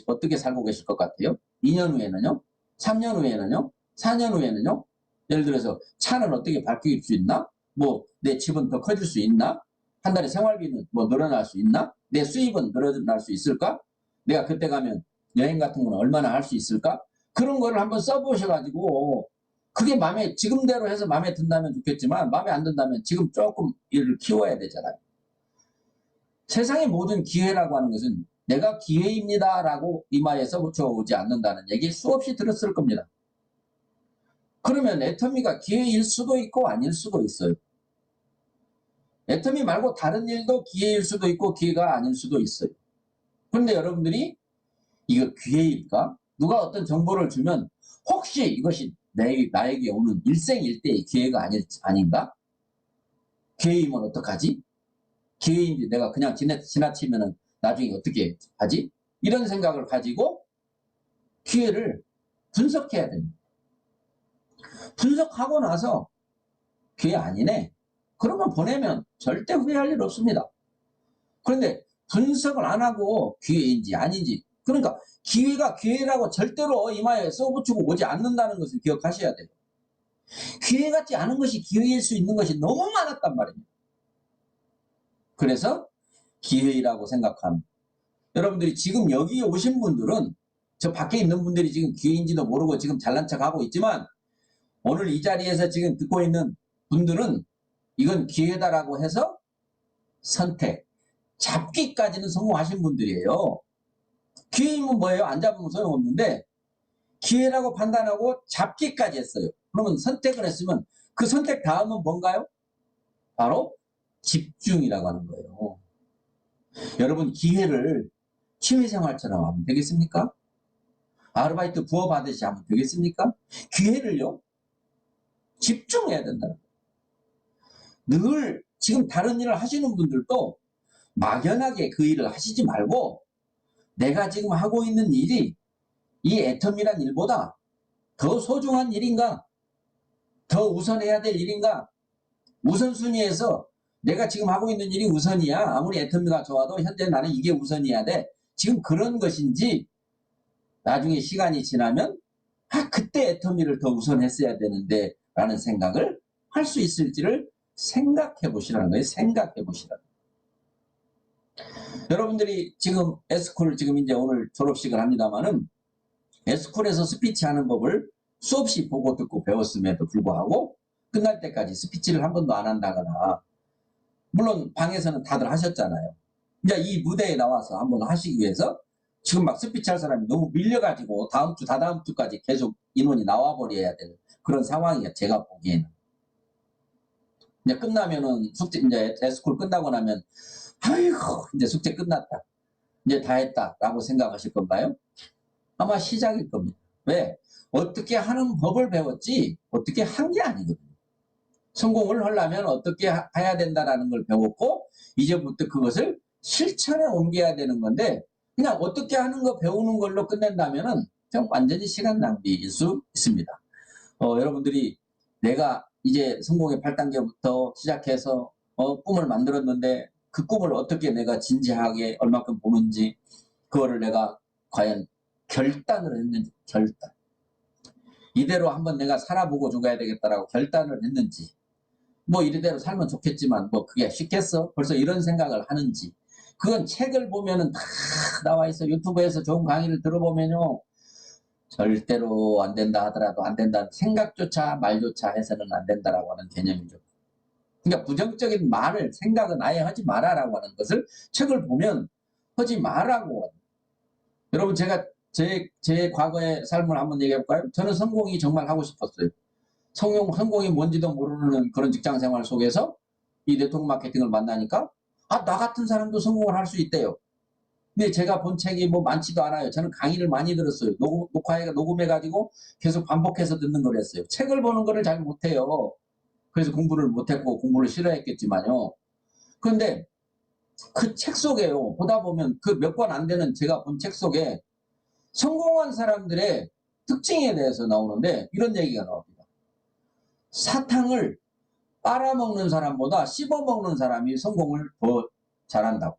어떻게 살고 계실 것 같아요? 2년 후에는요? 3년 후에는요? 4년 후에는요? 예를 들어서 차는 어떻게 바뀔 수 있나? 뭐 내 집은 더 커질 수 있나? 한 달에 생활비는 뭐 늘어날 수 있나? 내 수입은 늘어날 수 있을까? 내가 그때 가면 여행 같은 건 얼마나 할 수 있을까? 그런 거를 한번 써보셔가지고 그게 지금대로 해서 마음에 든다면 좋겠지만 마음에 안 든다면 지금 조금 일을 키워야 되잖아요. 세상의 모든 기회라고 하는 것은 내가 기회입니다 라고 이마에 써붙여오지 않는다는 얘기 수없이 들었을 겁니다. 그러면 애터미가 기회일 수도 있고 아닐 수도 있어요. 애터미 말고 다른 일도 기회일 수도 있고 기회가 아닐 수도 있어요. 그런데 여러분들이 이거 기회일까? 누가 어떤 정보를 주면 혹시 이것이 나에게 오는 일생일대의 기회가 아닌가? 기회이면 어떡하지? 기회인지 내가 그냥 지나치면 나중에 어떻게 하지? 이런 생각을 가지고 기회를 분석해야 됩니다. 분석하고 나서 기회 아니네. 그러면 보내면 절대 후회할 일 없습니다. 그런데 분석을 안 하고 기회인지 아닌지 그러니까 기회가 기회라고 절대로 이마에 써붙이고 오지 않는다는 것을 기억하셔야 돼요. 기회 같지 않은 것이 기회일 수 있는 것이 너무 많았단 말입니다. 그래서 기회라고 생각합니다. 여러분들이 지금 여기 오신 분들은 저 밖에 있는 분들이 지금 기회인지도 모르고 지금 잘난 척하고 있지만 오늘 이 자리에서 지금 듣고 있는 분들은 이건 기회다라고 해서 선택, 잡기까지는 성공하신 분들이에요. 기회이면 뭐예요? 안 잡으면 소용없는데 기회라고 판단하고 잡기까지 했어요. 그러면 선택을 했으면 그 선택 다음은 뭔가요? 바로 집중이라고 하는 거예요. 여러분 기회를 취미생활처럼 하면 되겠습니까? 아르바이트 부업 하듯이 하면 되겠습니까? 기회를요. 집중해야 된다는 거예요. 늘 지금 다른 일을 하시는 분들도 막연하게 그 일을 하시지 말고 내가 지금 하고 있는 일이 이 애터미란 일보다 더 소중한 일인가? 더 우선해야 될 일인가? 우선순위에서 내가 지금 하고 있는 일이 우선이야. 아무리 애터미가 좋아도 현재 나는 이게 우선이어야 돼. 지금 그런 것인지 나중에 시간이 지나면 그때 애터미를 더 우선했어야 되는데 라는 생각을 할 수 있을지를 생각해 보시라는 거예요. 생각해 보시라는 거예요. 여러분들이 지금 S쿨 지금 이제 오늘 졸업식을 합니다만은 S쿨에서 스피치 하는 법을 수없이 보고 듣고 배웠음에도 불구하고 끝날 때까지 스피치를 한 번도 안 한다거나 물론 방에서는 다들 하셨잖아요. 이제 이 무대에 나와서 한번 하시기 위해서 지금 막 스피치 할 사람이 너무 밀려가지고 다음 주, 다다음 주까지 계속 인원이 나와버려야 될 그런 상황이에요. 제가 보기에는. 이제 끝나면은 숙제, 이제 S쿨 끝나고 나면 아이고 이제 숙제 끝났다. 이제 다 했다 라고 생각하실 건가요? 아마 시작일 겁니다. 왜? 어떻게 하는 법을 배웠지 어떻게 한 게 아니거든요. 성공을 하려면 어떻게 해야 된다라는 걸 배웠고 이제부터 그것을 실천에 옮겨야 되는 건데 그냥 어떻게 하는 거 배우는 걸로 끝낸다면은 그냥 완전히 시간 낭비일 수 있습니다. 여러분들이 내가 이제 성공의 8단계부터 시작해서 꿈을 만들었는데 그 꿈을 어떻게 내가 진지하게 얼마큼 보는지 그거를 내가 과연 결단을 했는지 결단. 이대로 한번 내가 살아보고 죽어야 되겠다라고 결단을 했는지 뭐 이대로 살면 좋겠지만 뭐 그게 쉽겠어? 벌써 이런 생각을 하는지 그건 책을 보면은 다 나와 있어. 유튜브에서 좋은 강의를 들어보면요. 절대로 안 된다 하더라도 안 된다. 생각조차 말조차 해서는 안 된다라고 하는 개념이죠. 그러니까 부정적인 말을 생각은 아예 하지 마라라고 하는 것을 책을 보면 하지 마라고. 여러분 제가 제 과거의 삶을 한번 얘기해 볼까요? 저는 성공이 정말 하고 싶었어요. 성공이 뭔지도 모르는 그런 직장 생활 속에서 이 네트워크 마케팅을 만나니까 나 같은 사람도 성공을 할 수 있대요. 근데 제가 본 책이 뭐 많지도 않아요. 저는 강의를 많이 들었어요. 녹음해가지고 계속 반복해서 듣는 걸 했어요. 책을 보는 거를 잘 못해요. 그래서 공부를 못했고 공부를 싫어했겠지만요. 그런데 그 책 속에요. 보다 보면 그 몇 권 안 되는 제가 본 책 속에 성공한 사람들의 특징에 대해서 나오는데 이런 얘기가 나옵니다. 사탕을 빨아먹는 사람보다 씹어먹는 사람이 성공을 더 잘한다고.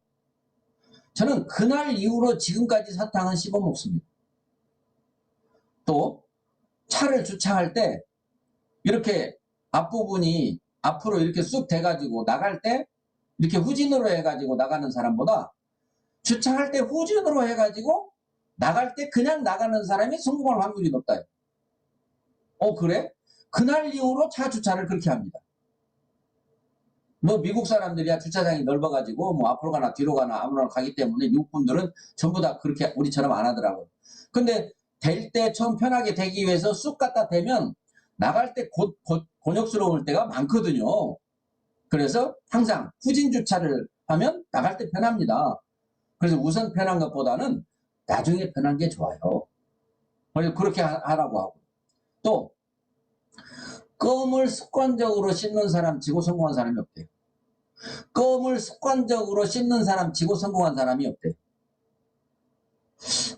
저는 그날 이후로 지금까지 사탕은 씹어먹습니다. 또 차를 주차할 때 이렇게 앞부분이 앞으로 이렇게 쑥 돼가지고 나갈 때 이렇게 후진으로 해가지고 나가는 사람보다 주차할 때 후진으로 해가지고 나갈 때 그냥 나가는 사람이 성공할 확률이 높다. 그래? 그날 이후로 차 주차를 그렇게 합니다. 뭐 미국 사람들이야 주차장이 넓어가지고 뭐 앞으로 가나 뒤로 가나 아무나 가기 때문에 미국 분들은 전부 다 그렇게 우리처럼 안 하더라고요. 근데 될 때 처음 편하게 되기 위해서 쑥 갖다 대면 나갈 때 곤욕스러울 때가 많거든요. 그래서 항상 후진 주차를 하면 나갈 때 편합니다. 그래서 우선 편한 것보다는 나중에 편한 게 좋아요. 그래서 그렇게 하라고 하고. 또 껌을 습관적으로 씹는 사람 치고 성공한 사람이 없대요. 껌을 습관적으로 씹는 사람 치고 성공한 사람이 없대요.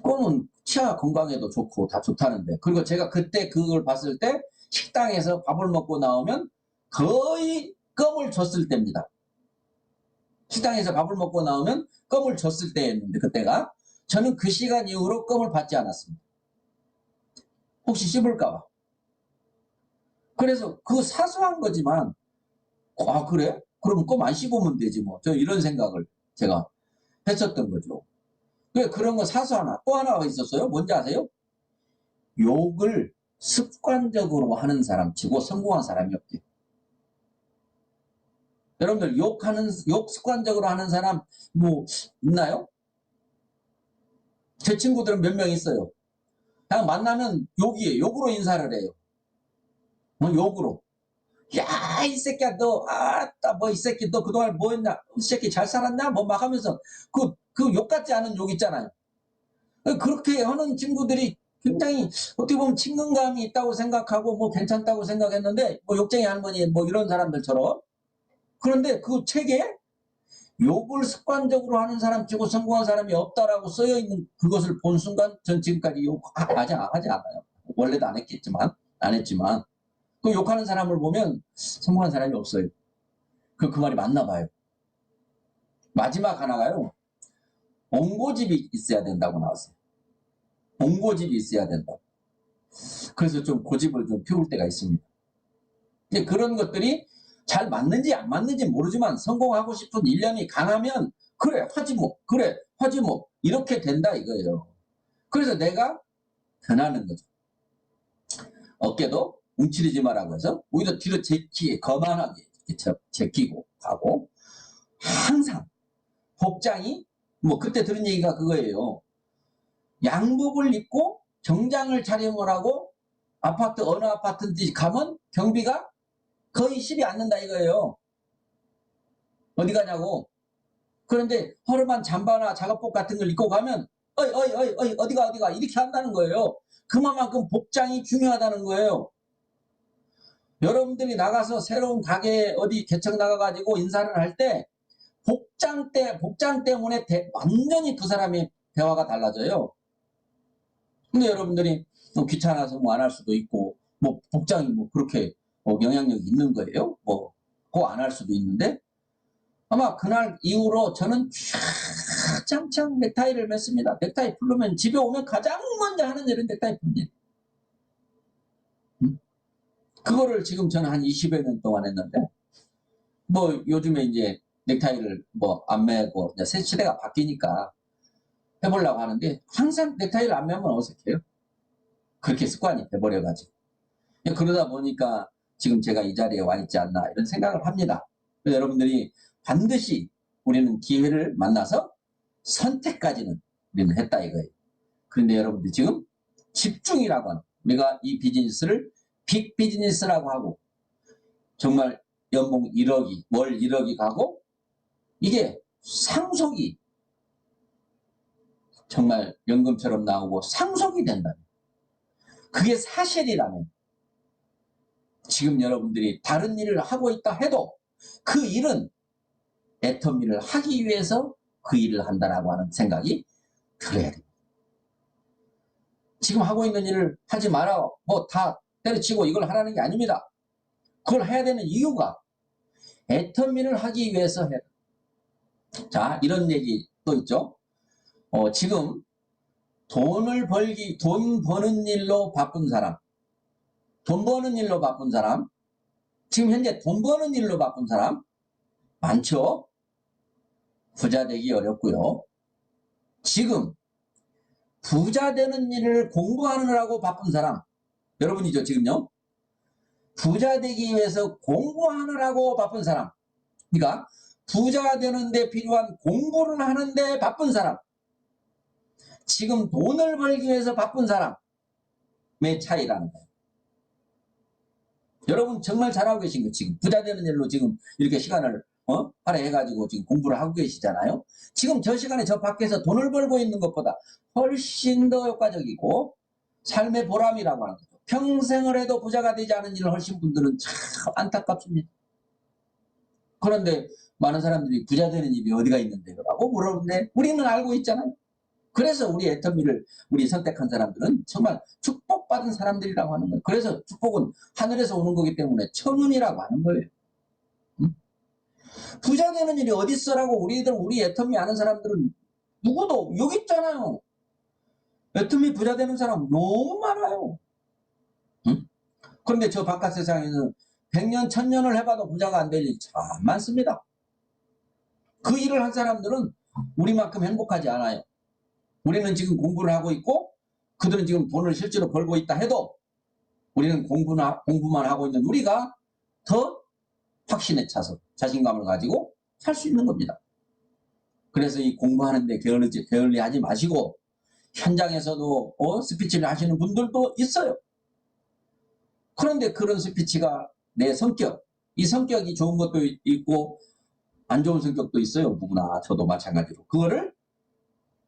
껌은 치아 건강에도 좋고 다 좋다는데. 그리고 제가 그때 그걸 봤을 때 식당에서 밥을 먹고 나오면 거의 껌을 줬을 때입니다. 식당에서 밥을 먹고 나오면 껌을 줬을 때였는데 그때가 저는 그 시간 이후로 껌을 받지 않았습니다. 혹시 씹을까봐. 그래서 그 사소한 거지만 그래? 그럼 껌 안 씹으면 되지 뭐. 저 이런 생각을 제가 했었던 거죠. 그런 거 사소하나 또 하나가 있었어요. 뭔지 아세요? 욕을 습관적으로 하는 사람 치고 성공한 사람이 없대요. 여러분들 욕 습관적으로 하는 사람 뭐 있나요? 제 친구들은 몇 명 있어요. 그냥 만나면 욕이에요. 욕으로 인사를 해요. 욕으로. 야, 이 새끼야, 뭐, 이 새끼, 너 그동안 뭐 했냐? 이 새끼 잘 살았냐? 뭐 막 하면서, 그 욕 같지 않은 욕 있잖아요. 그렇게 하는 친구들이 굉장히 어떻게 보면 친근감이 있다고 생각하고, 뭐 괜찮다고 생각했는데, 뭐 욕쟁이 할머니, 뭐 이런 사람들처럼. 그런데 그 책에 욕을 습관적으로 하는 사람 치고 성공한 사람이 없다라고 쓰여 있는 그것을 본 순간 전 지금까지 욕하지 않아요. 원래도 안 했지만. 그 욕하는 사람을 보면 성공한 사람이 없어요. 그 말이 맞나 봐요. 마지막 하나가요. 옹고집이 있어야 된다고 나왔어요. 옹고집이 있어야 된다. 그래서 좀 고집을 좀 피울 때가 있습니다. 근데 그런 것들이 잘 맞는지 안 맞는지 모르지만 성공하고 싶은 일념이 강하면 그래 하지 뭐 이렇게 된다 이거예요. 그래서 내가 변하는 거죠. 어깨도 움츠리지 말라고 해서 오히려 뒤로 거만하게 제끼고 가고 항상 복장이 뭐 그때 들은 얘기가 그거예요. 양복을 입고 정장을 촬영을 하고 어느 아파트인지 가면 경비가 거의 실이 않는다 이거예요. 어디 가냐고. 그런데 허름한 잠바나 작업복 같은 걸 입고 가면 어이 어디가 이렇게 한다는 거예요. 그만큼 복장이 중요하다는 거예요. 여러분들이 나가서 새로운 가게에 어디 개척 나가가지고 인사를 할 때 복장 때문에 완전히 그 사람의 대화가 달라져요. 근데 여러분들이 귀찮아서 뭐 안 할 수도 있고 뭐 복장이 뭐 그렇게 영향력이 있는 거예요? 뭐 그거 안 할 수도 있는데 아마 그날 이후로 저는 쫙짱짱 넥타이를 맸습니다. 넥타이 풀르면 집에 오면 가장 먼저 하는 일은 넥타이 푸는 일. 그거를 지금 저는 한 20여 년 동안 했는데 뭐 요즘에 이제 넥타이를 뭐 안 매고 이제 새 시대가 바뀌니까 해보려고 하는데 항상 넥타이를 안 매면 어색해요. 그렇게 습관이 돼버려가지고. 그러다 보니까 지금 제가 이 자리에 와 있지 않나 이런 생각을 합니다. 그래서 여러분들이 반드시 우리는 기회를 만나서 선택까지는 우리는 했다 이거예요. 그런데 여러분들 지금 집중이라고 하는 우리가 이 비즈니스를 빅 비즈니스라고 하고 정말 연봉 1억이 월 1억이 가고 이게 상속이 정말 연금처럼 나오고 상속이 된다면 그게 사실이라면 지금 여러분들이 다른 일을 하고 있다 해도 그 일은 애터미를 하기 위해서 그 일을 한다라고 하는 생각이 들어야 됩니다. 지금 하고 있는 일을 하지 마라 뭐 다 때려치고 이걸 하라는 게 아닙니다. 그걸 해야 되는 이유가 애터미를 하기 위해서 해야 됩니다. 자, 이런 얘기 또 있죠. 지금 돈 버는 일로 바쁜 사람, 돈 버는 일로 바쁜 사람, 지금 현재 돈 버는 일로 바쁜 사람 많죠? 부자 되기 어렵고요. 지금 부자 되는 일을 공부하느라고 바쁜 사람, 여러분이죠, 지금요? 부자 되기 위해서 공부하느라고 바쁜 사람, 그러니까 부자가 되는데 필요한 공부를 하는데 바쁜 사람, 지금 돈을 벌기 위해서 바쁜 사람의 차이라는 거예요. 여러분 정말 잘하고 계신 거 지금 부자 되는 일로 지금 이렇게 시간을 할애해가지고 지금 공부를 하고 계시잖아요. 지금 저 시간에 저 밖에서 돈을 벌고 있는 것보다 훨씬 더 효과적이고 삶의 보람이라고 하는 거죠. 평생을 해도 부자가 되지 않은 일을 하신 분들은 참 안타깝습니다. 그런데 많은 사람들이 부자 되는 일이 어디가 있는데요? 라고 물어보는데 우리는 알고 있잖아요. 그래서 우리 애터미를 우리 선택한 사람들은 정말 축복받은 사람들이라고 하는 거예요. 그래서 축복은 하늘에서 오는 거기 때문에 천운이라고 하는 거예요. 부자 되는 일이 어디 있어라고 우리 애터미 아는 사람들은 누구도 여기 있잖아요. 애터미 부자 되는 사람 너무 많아요. 그런데 저 바깥 세상에는 100년, 1000년을 해봐도 부자가 안 될 일이 참 많습니다. 그 일을 한 사람들은 우리만큼 행복하지 않아요. 우리는 지금 공부를 하고 있고 그들은 지금 돈을 실제로 벌고 있다 해도 우리는 공부만 하고 있는 우리가 더 확신에 차서 자신감을 가지고 살 수 있는 겁니다. 그래서 이 공부하는데 게을리하지 마시고 현장에서도 스피치를 하시는 분들도 있어요. 그런데 그런 스피치가 내 성격, 이 성격이 좋은 것도 있고 안 좋은 성격도 있어요. 누구나 저도 마찬가지로. 그거를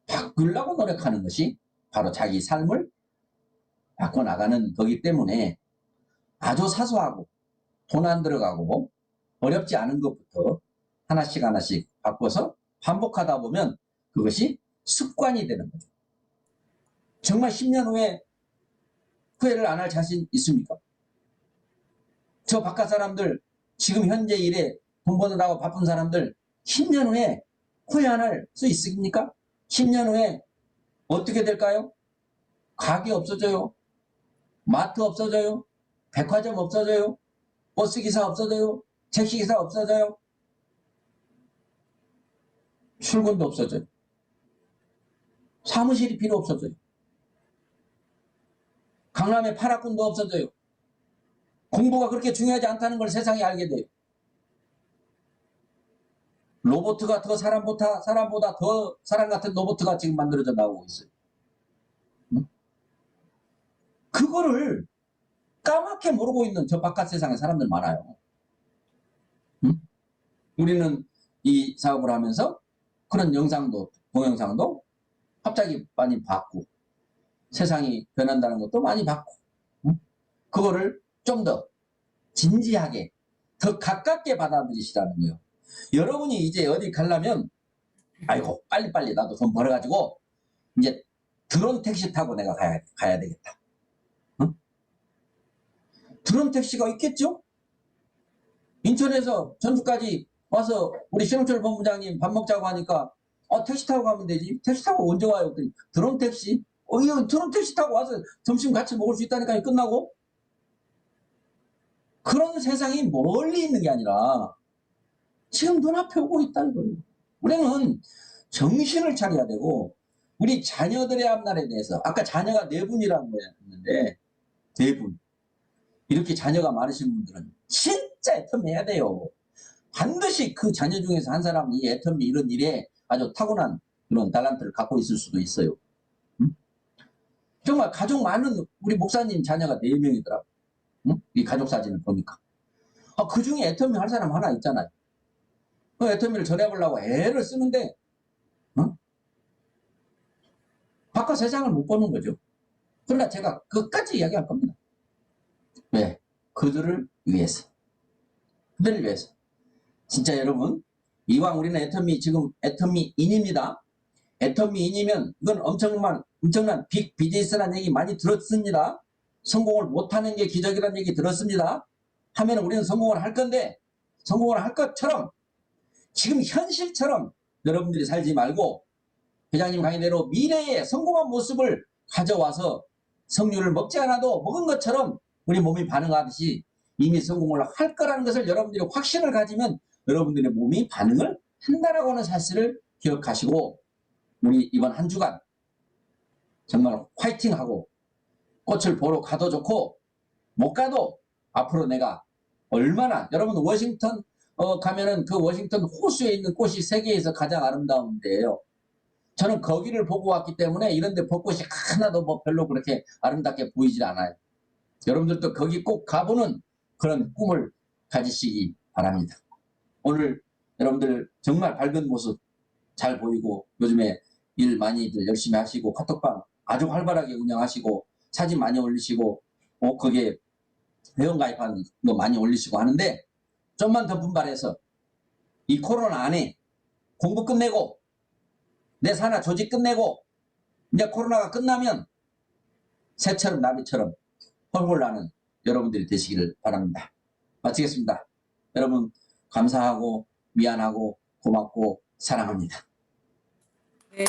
바꾸려고 노력하는 것이 바로 자기 삶을 바꿔나가는 거기 때문에 아주 사소하고 돈 안 들어가고 어렵지 않은 것부터 하나씩 하나씩 바꿔서 반복하다 보면 그것이 습관이 되는 거죠. 정말 10년 후에 후회를 안 할 자신 있습니까? 저 바깥 사람들 지금 현재 일에 돈 버느라고 바쁜 사람들 10년 후에 후회 안 할 수 있습니까? 10년 후에 어떻게 될까요? 가게 없어져요. 마트 없어져요. 백화점 없어져요. 버스기사 없어져요. 택시기사 없어져요. 출근도 없어져요. 사무실이 필요 없어져요. 강남에 파라군도 없어져요. 공부가 그렇게 중요하지 않다는 걸 세상이 알게 돼요. 로봇가 더 사람보다 더 사람 같은 로봇가 지금 만들어져 나오고 있어요. 그거를 까맣게 모르고 있는 저 바깥 세상에 사람들 많아요. 우리는 이 사업을 하면서 그런 영상도 동영상도 갑자기 많이 봤고 세상이 변한다는 것도 많이 봤고 그거를 좀 더 진지하게 더 가깝게 받아들이시라는 거예요. 여러분이 이제 어디 가려면 아이고 빨리빨리 나도 돈 벌어가지고 이제 드론 택시 타고 내가 가야 되겠다. 드론 택시가 있겠죠? 인천에서 전주까지 와서 우리 신홍철 본부장님 밥 먹자고 하니까 택시 타고 가면 되지. 택시 타고 언제 와요? 그랬더니 드론 택시? 이거 드론 택시 타고 와서 점심 같이 먹을 수 있다니까 끝나고? 그런 세상이 멀리 있는 게 아니라 지금 눈앞에 오고 있다 이거예요. 우리는 정신을 차려야 되고 우리 자녀들의 앞날에 대해서 아까 자녀가 4분이라는 거였는데 4분 이렇게 자녀가 많으신 분들은 진짜 애텀해야 돼요. 반드시 그 자녀 중에서 한 사람은 이 애텀이 이런 일에 아주 타고난 그런 달란트를 갖고 있을 수도 있어요. 응? 정말 가족 많은 우리 목사님 자녀가 4명이더라고요. 응? 이 가족 사진을 보니까. 그 중에 애터미 할 사람 하나 있잖아요. 그 애터미를 전해보려고 애를 쓰는데 바깥 세상을 못 보는 거죠. 그러나 제가 끝까지 이야기할 겁니다. 왜? 그들을 위해서. 그들을 위해서. 진짜 여러분 이왕 우리는 애터미 지금 애터미인입니다. 애터미인이면 이건 엄청난 빅 비즈니스라는 얘기 많이 들었습니다. 성공을 못하는 게 기적이라는 얘기 들었습니다. 하면 우리는 성공을 할 건데 성공을 할 것처럼 지금 현실처럼 여러분들이 살지 말고 회장님 강의대로 미래의 성공한 모습을 가져와서 석류를 먹지 않아도 먹은 것처럼 우리 몸이 반응하듯이 이미 성공을 할 거라는 것을 여러분들이 확신을 가지면 여러분들의 몸이 반응을 한다라고 하는 사실을 기억하시고 우리 이번 한 주간 정말 화이팅하고 꽃을 보러 가도 좋고 못 가도 앞으로 내가 얼마나 여러분 워싱턴 가면은 그 워싱턴 호수에 있는 꽃이 세계에서 가장 아름다운 데예요. 저는 거기를 보고 왔기 때문에 이런 데 벚꽃이 하나도 뭐 별로 그렇게 아름답게 보이질 않아요. 여러분들도 거기 꼭 가보는 그런 꿈을 가지시기 바랍니다. 오늘 여러분들 정말 밝은 모습 잘 보이고 요즘에 일 많이들 열심히 하시고 카톡방 아주 활발하게 운영하시고 사진 많이 올리시고 거기에 회원가입하는 거 많이 올리시고 하는데 좀만 더 분발해서 이 코로나 안에 공부 끝내고 내 산하 조직 끝내고 이제 코로나가 끝나면 새처럼 나비처럼 헐헐 나는 여러분들이 되시기를 바랍니다. 마치겠습니다. 여러분 감사하고 미안하고 고맙고 사랑합니다. 네.